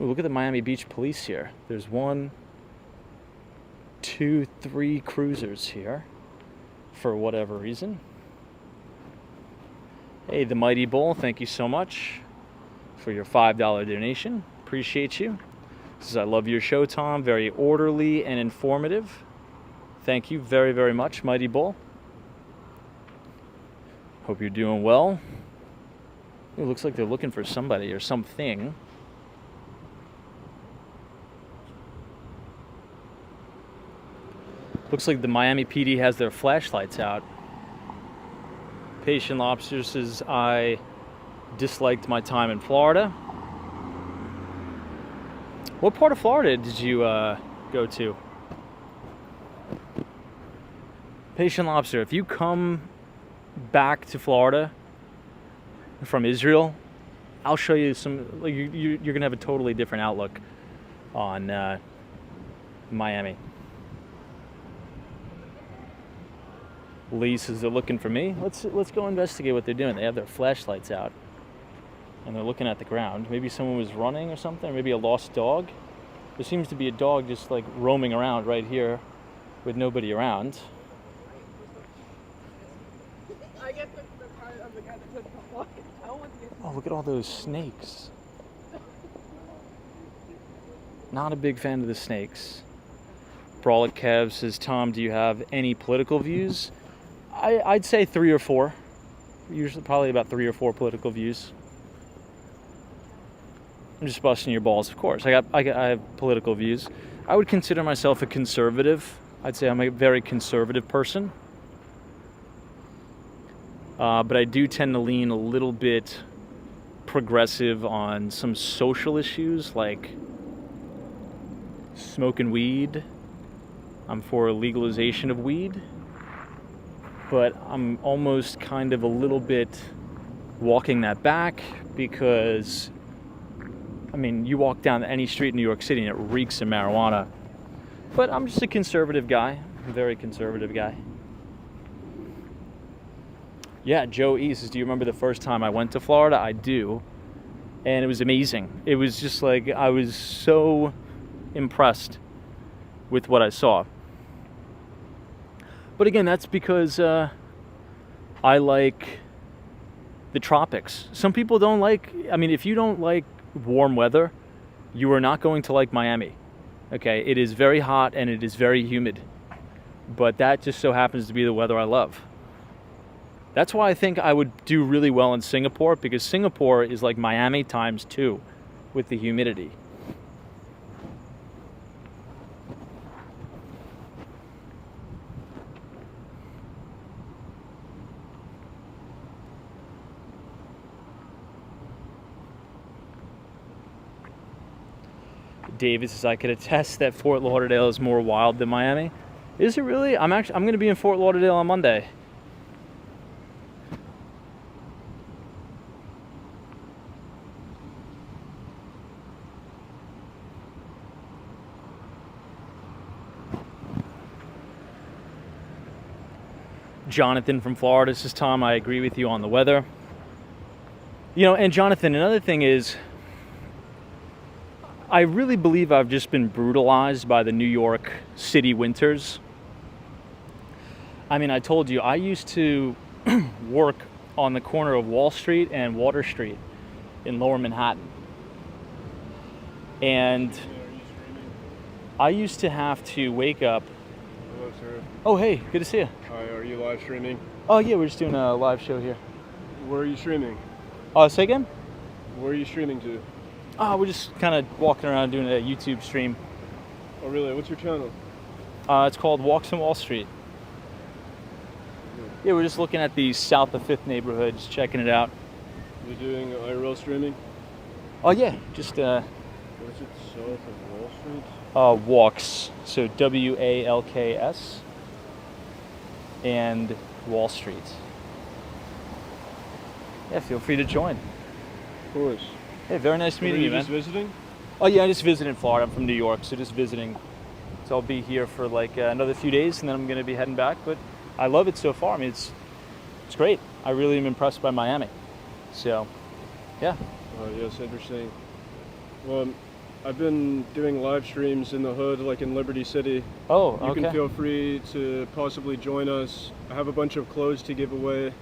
Speaker 3: Ooh, look at the Miami Beach police here. There's 1, 2, 3 cruisers here for whatever reason. Hey, the Mighty Bull, thank you so much for your $5 donation. Appreciate you. Says, I love your show, Tom. Very orderly and informative. Thank you very, very much, Mighty Bull. Hope you're doing well. It looks like they're looking for somebody or something. Looks like the Miami PD has their flashlights out. Patient Lobster says, I disliked my time in Florida. What part of Florida did you go to? Patient Lobster, if you come back to Florida from Israel, I'll show you some, like, you're going to have a totally different outlook on Miami. Lee says they're looking for me. Let's go investigate what they're doing. They have their flashlights out and they're looking at the ground. Maybe someone was running or something, or maybe a lost dog. There seems to be a dog just like roaming around right here with nobody around. Oh, look at all those snakes. Not a big fan of the snakes. Brawlic Kev says, Tom, do you have any political views? I'd say 3 or 4. Usually probably about 3 or 4 political views. I'm just busting your balls, of course. I have political views. I would consider myself a conservative. I'd say I'm a very conservative person. But I do tend to lean a little bit progressive on some social issues like smoking weed. I'm for legalization of weed, but I'm almost kind of a little bit walking that back because, I mean, you walk down any street in New York City and it reeks of marijuana. But I'm just a conservative guy, a very conservative guy. Yeah, Joe E says, do you remember the first time I went to Florida? I do. And it was amazing. It was just like, I was so impressed with what I saw. But again, that's because I like the tropics. Some people don't like, I mean, if you don't like warm weather, you are not going to like Miami. Okay, it is very hot and it is very humid. But that just so happens to be the weather I love. That's why I think I would do really well in Singapore, because Singapore is like Miami times 2 with the humidity. David says, I could attest that Fort Lauderdale is more wild than Miami. Is it really? I'm going to be in Fort Lauderdale on Monday. Jonathan from Florida says, Tom, I agree with you on the weather. You know, and Jonathan, another thing is, I really believe I've just been brutalized by the New York City winters. I mean, I told you, I used to work on the corner of Wall Street and Water Street in Lower Manhattan. And I used to have to wake up.
Speaker 4: Hello, sir.
Speaker 3: Oh, hey, good to see you.
Speaker 4: Hi, are you live streaming?
Speaker 3: Oh, yeah, we're just doing a live show here.
Speaker 4: Where are you streaming?
Speaker 3: Say again?
Speaker 4: Where are you streaming to?
Speaker 3: We're just kind of walking around doing a YouTube stream.
Speaker 4: Oh, really? What's your channel?
Speaker 3: It's called Walks on Wall Street. Yeah, we're just looking at the south of 5th neighborhood, just checking it out.
Speaker 4: You're doing IRL streaming?
Speaker 3: Oh, yeah, just
Speaker 4: What is it, south of Wall Street?
Speaker 3: Walks, so WALKS, and Wall Street. Yeah, feel free to join.
Speaker 4: Of course.
Speaker 3: Hey, very nice meeting you, man.
Speaker 4: Just visiting?
Speaker 3: Oh yeah, I just visited in Florida. I'm from New York, so just visiting. So I'll be here for like another few days, and then I'm going to be heading back. But I love it so far. I mean, it's great. I really am impressed by Miami. So, yeah.
Speaker 4: Yes, interesting. Well, I've been doing live streams in the hood, like in Liberty City.
Speaker 3: Oh,
Speaker 4: You
Speaker 3: okay.
Speaker 4: can feel free to possibly join us. I have a bunch of clothes to give away.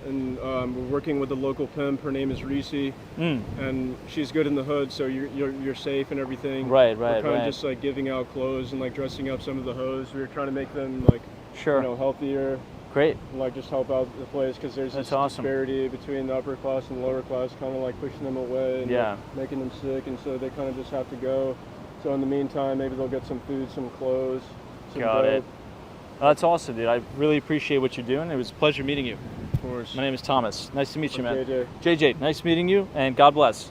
Speaker 4: And we're working with a local pimp. Her name is Reese, and she's good in the hood, so you're safe and everything.
Speaker 3: Right.
Speaker 4: We're kind of just like giving out clothes and like dressing up some of the hoes. We were trying to make them like healthier.
Speaker 3: Great.
Speaker 4: And, like just help out the place because there's this disparity between the upper class and the lower class, kind of like pushing them away and like, making them sick, and so they kind of just have to go. So in the meantime, maybe they'll get some food, some clothes, some
Speaker 3: Got
Speaker 4: dope.
Speaker 3: it. That's awesome, dude. I really appreciate what you're doing. It was a pleasure meeting you.
Speaker 4: Of course.
Speaker 3: My name is Thomas. Nice to meet you, man.
Speaker 4: JJ.
Speaker 3: JJ, nice meeting you, and God bless.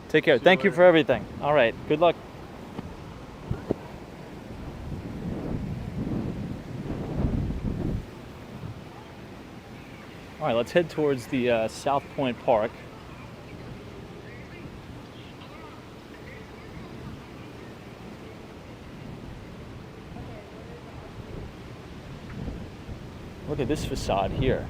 Speaker 3: Take care. Thank you for everything. All right. Good luck. All right, let's head towards the South Point Park. Look at this facade here.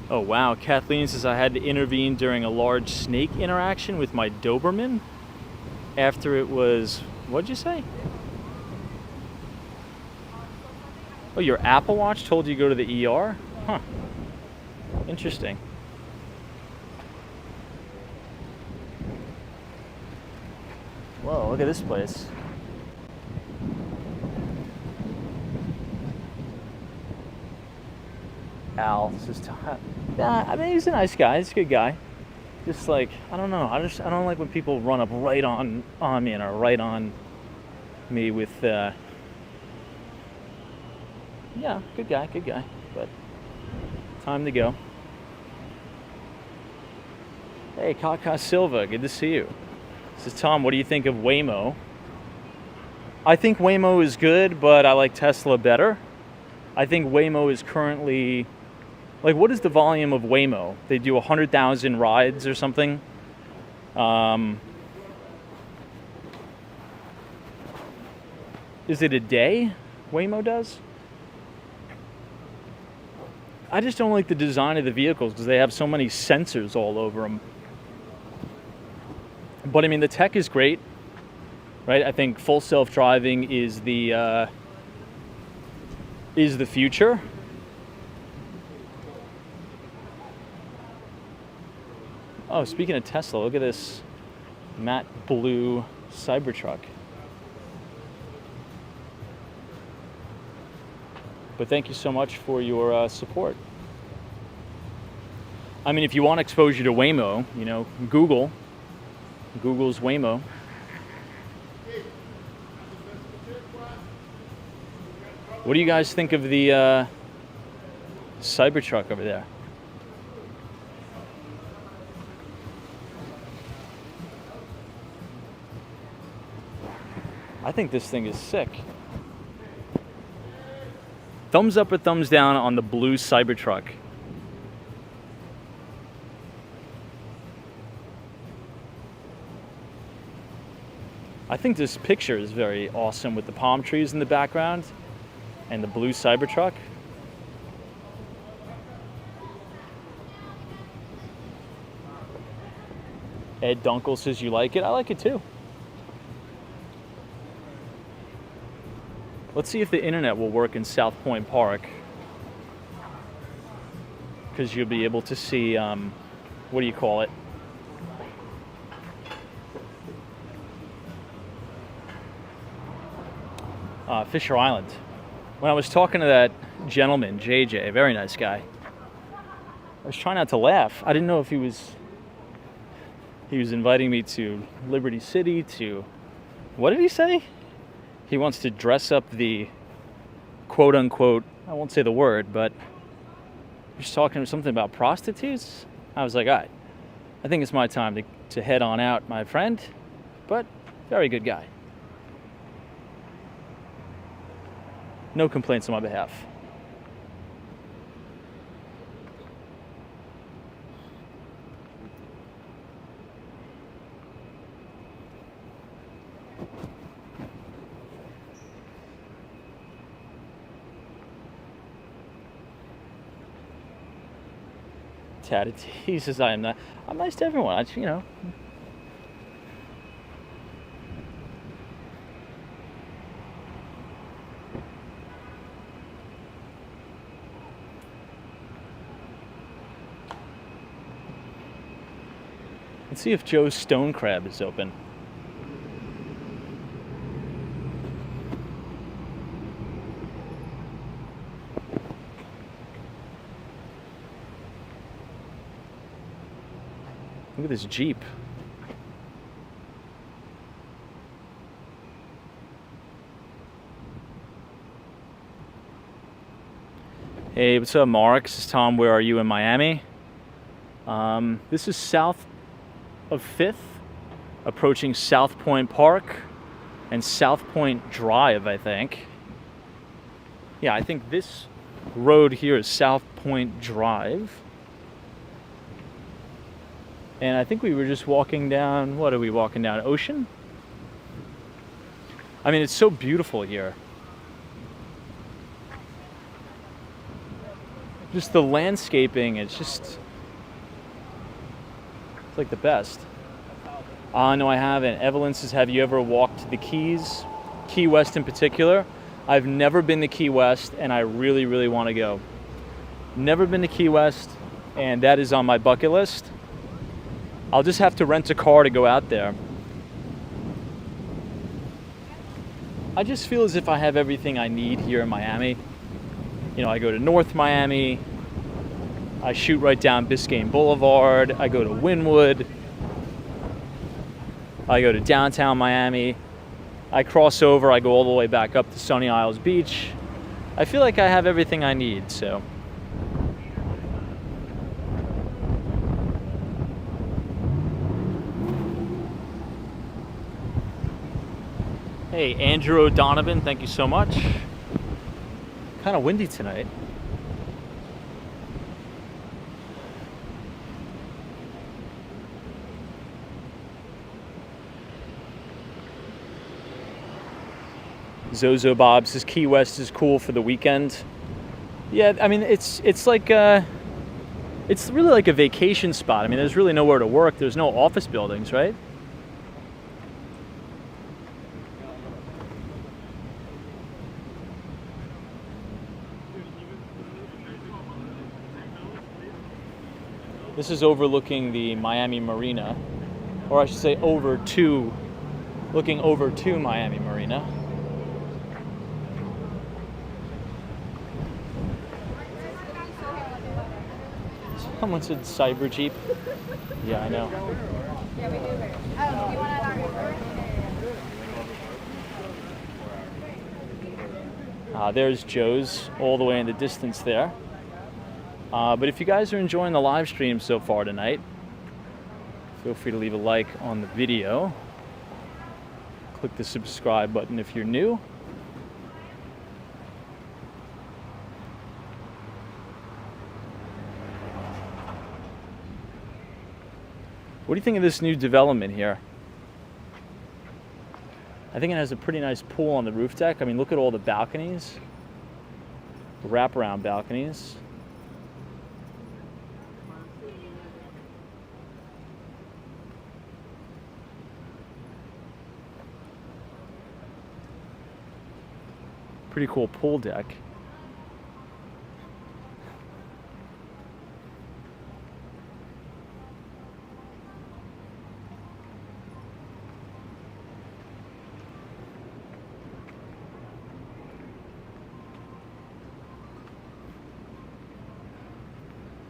Speaker 3: Oh wow, Kathleen says I had to intervene during a large snake interaction with my Doberman after it was, what'd you say? Oh, your Apple Watch told you to go to the ER? Huh. Interesting. Whoa, look at this place. Al says, yeah, I mean, he's a nice guy. He's a good guy. Just like, I don't know. I don't like when people run up right on me and are right on me with, yeah, good guy. But time to go. Hey, Kaka Silva, good to see you. This is Tom. What do you think of Waymo? I think Waymo is good, but I like Tesla better. I think Waymo is currently, like, what is the volume of Waymo? They do 100,000 rides or something. Is it a day Waymo does? I just don't like the design of the vehicles because they have so many sensors all over them. But I mean, the tech is great, right? I think full self-driving is the future. Oh, speaking of Tesla, look at this matte blue Cybertruck. But thank you so much for your support. I mean, if you want exposure to Waymo, you know, Google's Waymo. What do you guys think of the Cybertruck over there? I think this thing is sick. Thumbs up or thumbs down on the blue Cybertruck? I think this picture is very awesome with the palm trees in the background and the blue Cybertruck. Ed Dunkel says you like it. I like it too. Let's see if the internet will work in South Point Park, because you'll be able to see, what do you call it? Fisher Island. When I was talking to that gentleman, JJ, a very nice guy, I was trying not to laugh. I didn't know if he was inviting me to Liberty City to, what did he say? He wants to dress up the quote unquote, I won't say the word, but he's talking something about prostitutes. I was like, all right, I think it's my time to head on out, my friend, but very good guy. No complaints on my behalf. Tatted, he says I'm nice to everyone. You know. Let's see if Joe's Stone Crab is open. Look at this Jeep. Hey, what's up, Mark? This is Tom. Where are you in Miami? This is south of 5th, approaching South Point Park and South Point Drive, I think. Yeah, I think this road here is South Point Drive. And I think we were just walking down, what are we walking down? Ocean? I mean, it's so beautiful here. Just the landscaping, it's like the best. No, I haven't. Evelyn says, have you ever walked the Keys? Key West in particular? I've never been to Key West, and I really, really want to go. Never been to Key West, and that is on my bucket list. I'll just have to rent a car to go out there. I just feel as if I have everything I need here in Miami. You know, I go to North Miami, I shoot right down Biscayne Boulevard, I go to Wynwood, I go to downtown Miami, I cross over, I go all the way back up to Sunny Isles Beach. I feel like I have everything I need, so. Hey, Andrew O'Donovan, thank you so much. Kind of windy tonight. Zozo Bob says Key West is cool for the weekend. Yeah, I mean it's like it's really like a vacation spot. I mean, there's really nowhere to work. There's no office buildings, right? This is overlooking the Miami Marina, or I should say looking over to Miami Marina. Someone said Cyber Jeep. Yeah, I know.
Speaker 2: Yeah, we do. Oh, you want to
Speaker 3: There's Joe's all the way in the distance there. But if you guys are enjoying the live stream so far tonight, feel free to leave a like on the video. Click the subscribe button if you're new. What do you think of this new development here? I think it has a pretty nice pool on the roof deck. I mean, look at all the balconies, the wraparound balconies. Pretty cool pool deck.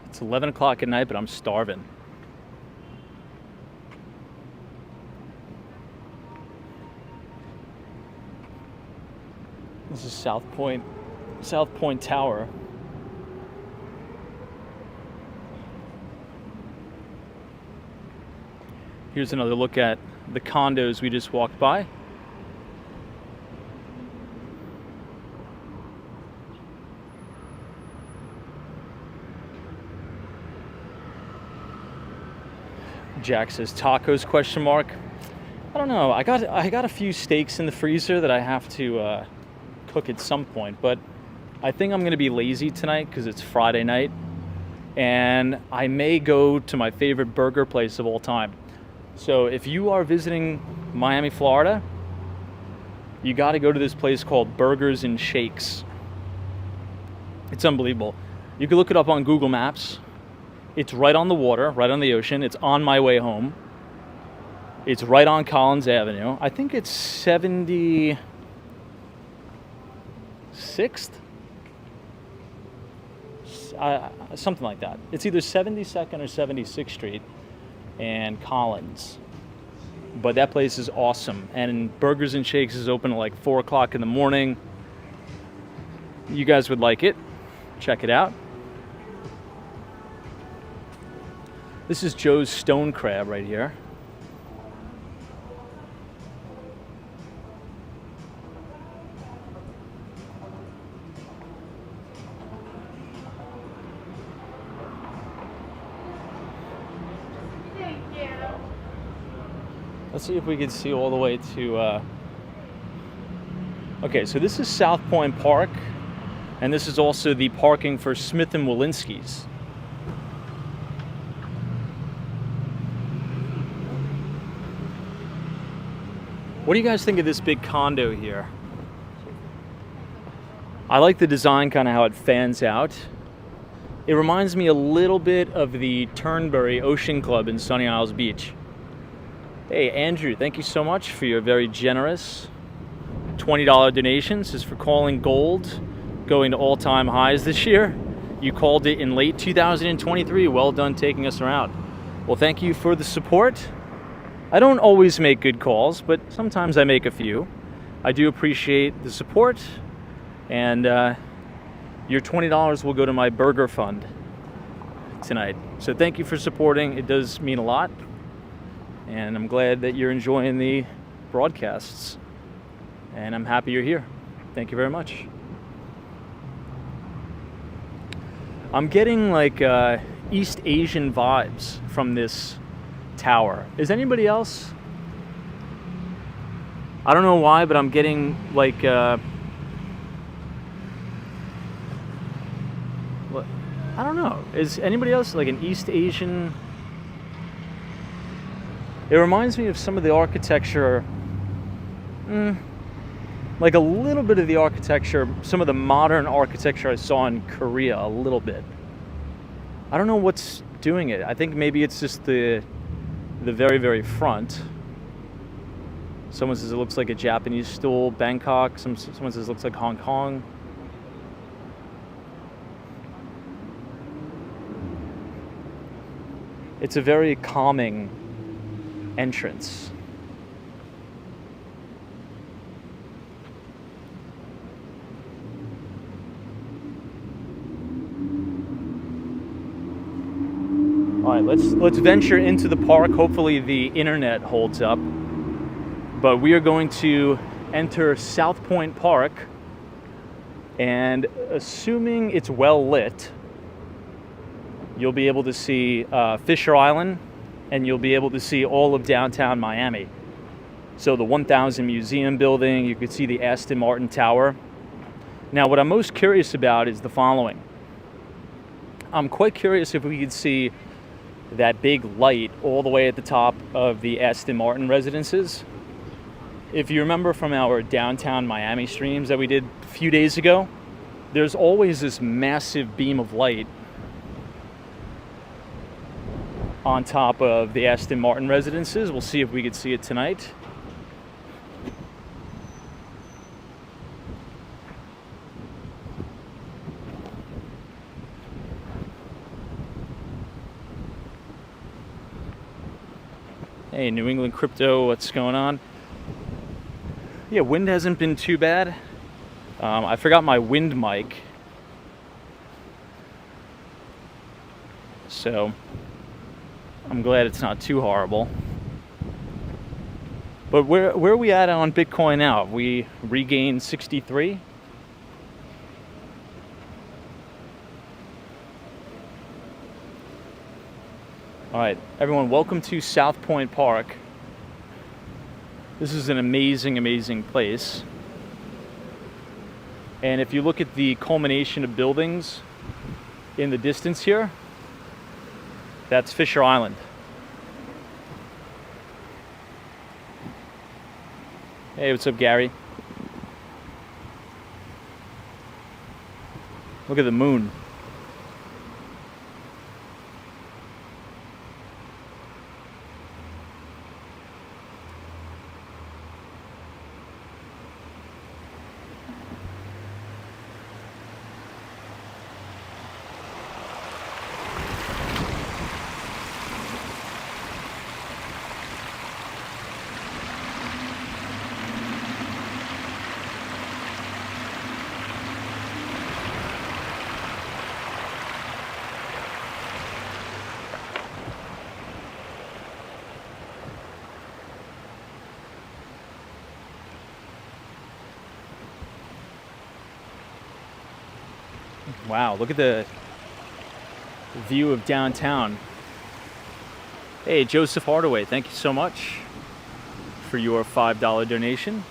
Speaker 3: It's 11 o'clock at night, but I'm starving. This is South Point Tower. Here's another look at the condos we just walked by. Jack says tacos question mark. I don't know. I got a few steaks in the freezer that I have to cook at some point, but I think I'm going to be lazy tonight because it's Friday night, and I may go to my favorite burger place of all time. So if you are visiting Miami, Florida, you got to go to this place called Burgers and Shakes. It's unbelievable. You can look it up on Google Maps. It's right on the water, right on the ocean. It's on my way home. It's right on Collins Avenue. I think it's 76th? Something like that. It's either 72nd or 76th Street and Collins. But that place is awesome. And Burgers and Shakes is open at like 4 o'clock in the morning. You guys would like it. Check it out. This is Joe's Stone Crab right here.
Speaker 2: Thank you.
Speaker 3: Let's see if we can see all the way to... Okay, so this is South Point Park, and this is also the parking for Smith & Wolinski's. What do you guys think of this big condo here? I like the design, kind of how it fans out. It reminds me a little bit of the Turnberry Ocean Club in Sunny Isles Beach. Hey, Andrew, thank you so much for your very generous $20 donations. This is for calling gold, going to all-time highs this year. You called it in late 2023. Well done taking us around. Well, thank you for the support. I don't always make good calls, but sometimes I make a few. I do appreciate the support, and your $20 will go to my burger fund tonight. So thank you for supporting. It does mean a lot, and I'm glad that you're enjoying the broadcasts, and I'm happy you're here. Thank you very much. I'm getting like East Asian vibes from this tower. Is anybody else? I don't know why, but I'm getting like I don't know. Is anybody else like an East Asian? It reminds me of some of the architecture, like a little bit of the architecture, some of the modern architecture I saw in Korea, a little bit. I don't know what's doing it. I think maybe it's just the very, very front. Someone says it looks like a Japanese stool, Bangkok. Someone says it looks like Hong Kong. It's a very calming entrance. All right, let's venture into the park. Hopefully the internet holds up. But we are going to enter South Point Park, and assuming it's well lit, you'll be able to see Fisher Island, and you'll be able to see all of downtown Miami. So the 1000 Museum building, you could see the Aston Martin Tower. Now, what I'm most curious about is the following. I'm quite curious if we could see that big light all the way at the top of the Aston Martin residences. If you remember from our downtown Miami streams that we did a few days ago, there's always this massive beam of light on top of the Aston Martin residences. We'll see if we could see it tonight. Hey, New England Crypto, what's going on? Yeah, wind hasn't been too bad. I forgot my wind mic. So, I'm glad it's not too horrible. But where are we at on Bitcoin now? We regained 63? All right, everyone, welcome to South Point Park. This is an amazing, amazing place. And if you look at the culmination of buildings in the distance here, that's Fisher Island. Hey, what's up, Gary? Look at the moon. Wow, look at the view of downtown. Hey, Joseph Hardaway, thank you so much for your $5 donation.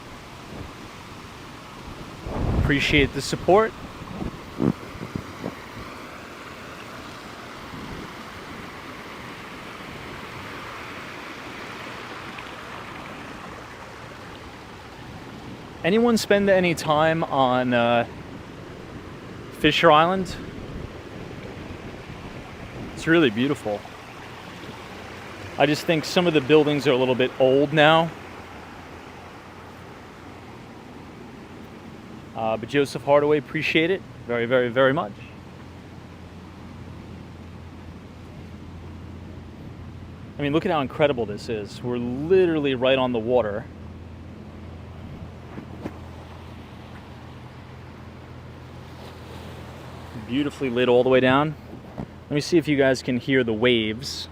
Speaker 3: Appreciate the support. Anyone spend any time on Fisher Island? It's really beautiful. I just think some of the buildings are a little bit old now. But Joseph Hardaway, appreciate it very, very, very much. I mean, look at how incredible this is. We're literally right on the water. Beautifully lit all the way down. Let me see if you guys can hear the waves.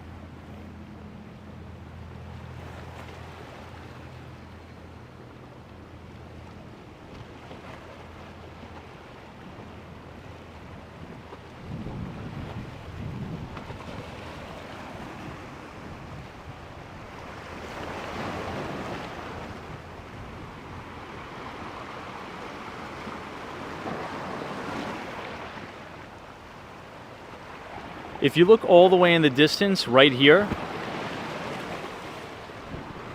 Speaker 3: If you look all the way in the distance right here,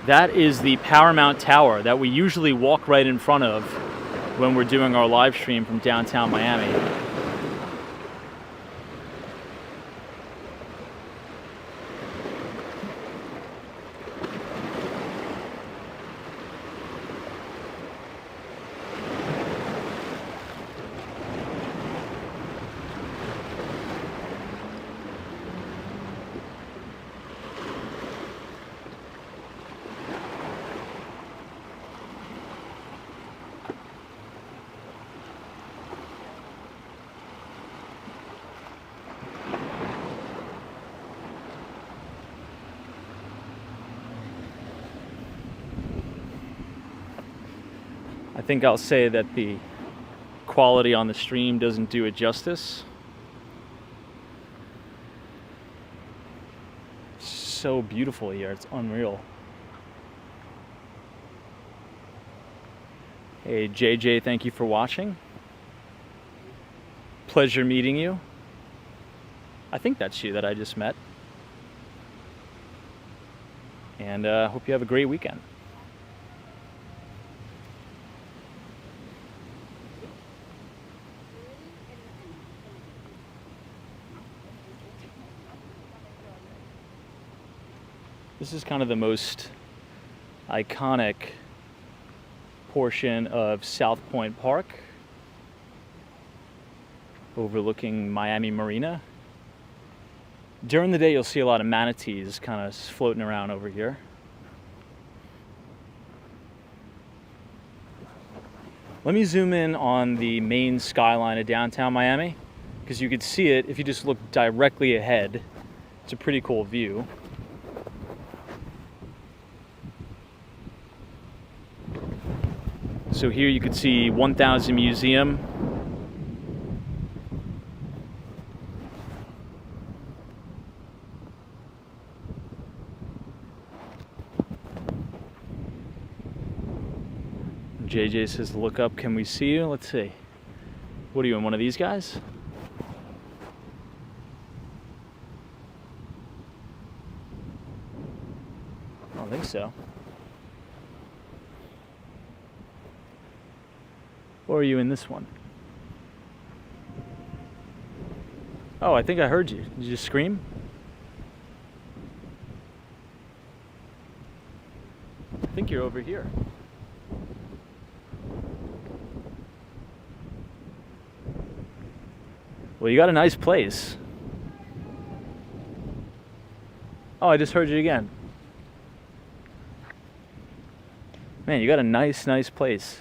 Speaker 3: that is the Paramount Tower that we usually walk right in front of when we're doing our live stream from downtown Miami. I think I'll say that the quality on the stream doesn't do it justice. It's so beautiful here, it's unreal. Hey JJ, thank you for watching. Pleasure meeting you. I think that's you that I just met. And hope you have a great weekend. This is kind of the most iconic portion of South Point Park, overlooking Miami Marina. During the day, you'll see a lot of manatees kind of floating around over here. Let me zoom in on the main skyline of downtown Miami, because you could see it if you just look directly ahead. It's a pretty cool view. So here you can see 1000 Museum. JJ says, look up, can we see you? Let's see. What are you in, one of these guys? I don't think so. Or are you in this one? Oh, I think I heard you. Did you just scream? I think you're over here. Well, you got a nice place. Oh, I just heard you again. Man, you got a nice place.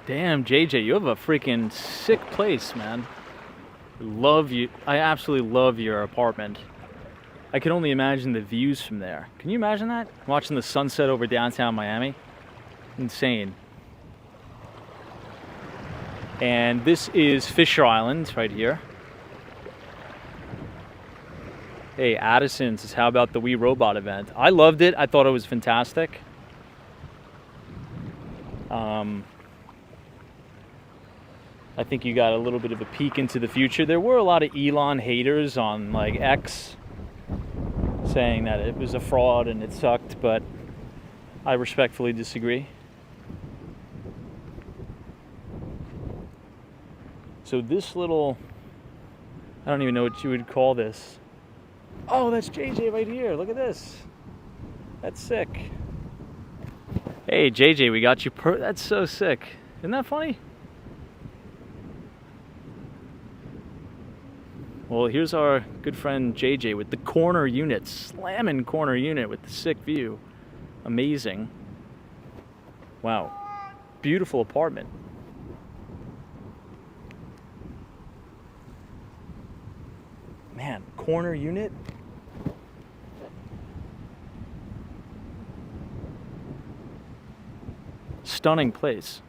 Speaker 3: Damn, JJ, you have a freaking sick place, man. Love you. I absolutely love your apartment. I can only imagine the views from there. Can you imagine that? Watching the sunset over downtown Miami? Insane. And this is Fisher Island right here. Hey, Addison says, how about the We Robot event? I loved it. I thought it was fantastic. I think you got a little bit of a peek into the future. There were a lot of Elon haters on like X saying that it was a fraud and it sucked, but I respectfully disagree. So this little, I don't even know what you would call this. Oh, that's JJ right here. Look at this. That's sick. Hey, JJ, we got you. That's so sick. Isn't that funny? Well, here's our good friend JJ with the corner unit, slamming corner unit with the sick view. Amazing. Wow. Beautiful apartment. Man, corner unit. Stunning place.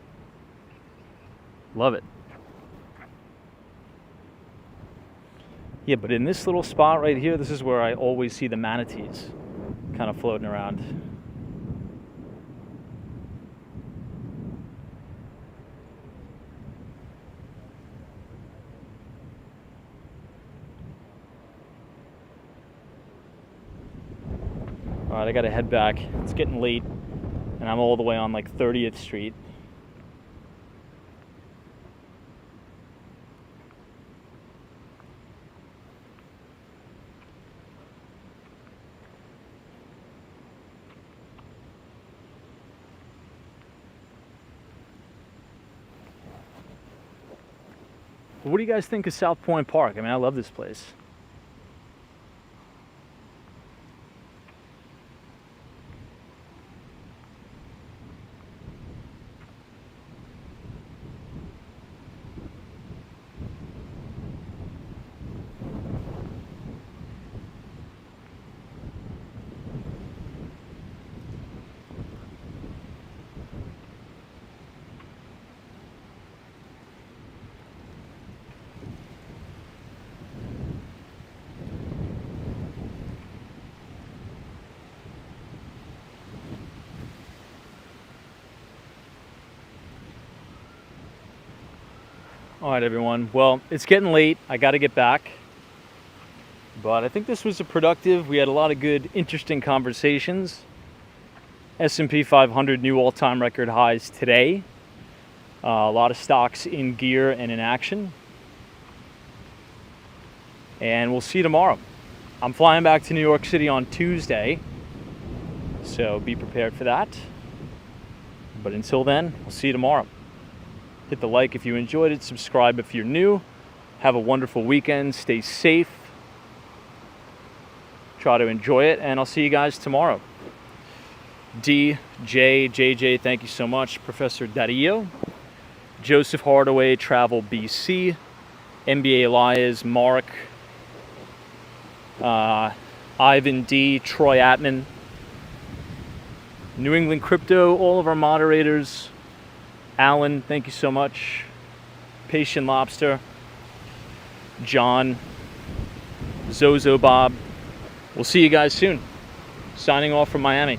Speaker 3: Love it. Yeah, but in this little spot right here, this is where I always see the manatees kind of floating around. All right, I gotta head back. It's getting late, and I'm all the way on like 30th Street. What do you guys think of South Point Park? I mean, I love this place. All right, everyone. Well, it's getting late. I got to get back. But I think this was a productive. We had a lot of good, interesting conversations. S&P 500 new all-time record highs today. A lot of stocks in gear and in action. And we'll see you tomorrow. I'm flying back to New York City on Tuesday, so be prepared for that. But until then, we'll see you tomorrow. Hit the like if you enjoyed it, subscribe if you're new. Have a wonderful weekend, stay safe. Try to enjoy it, and I'll see you guys tomorrow. D, J, JJ, thank you so much. Professor Dario, Joseph Hardaway, Travel BC, MBA Elias, Mark, Ivan D, Troy Atman, New England Crypto, all of our moderators. Alan, thank you so much. Patient Lobster, John, Zozo Bob. We'll see you guys soon. Signing off from Miami.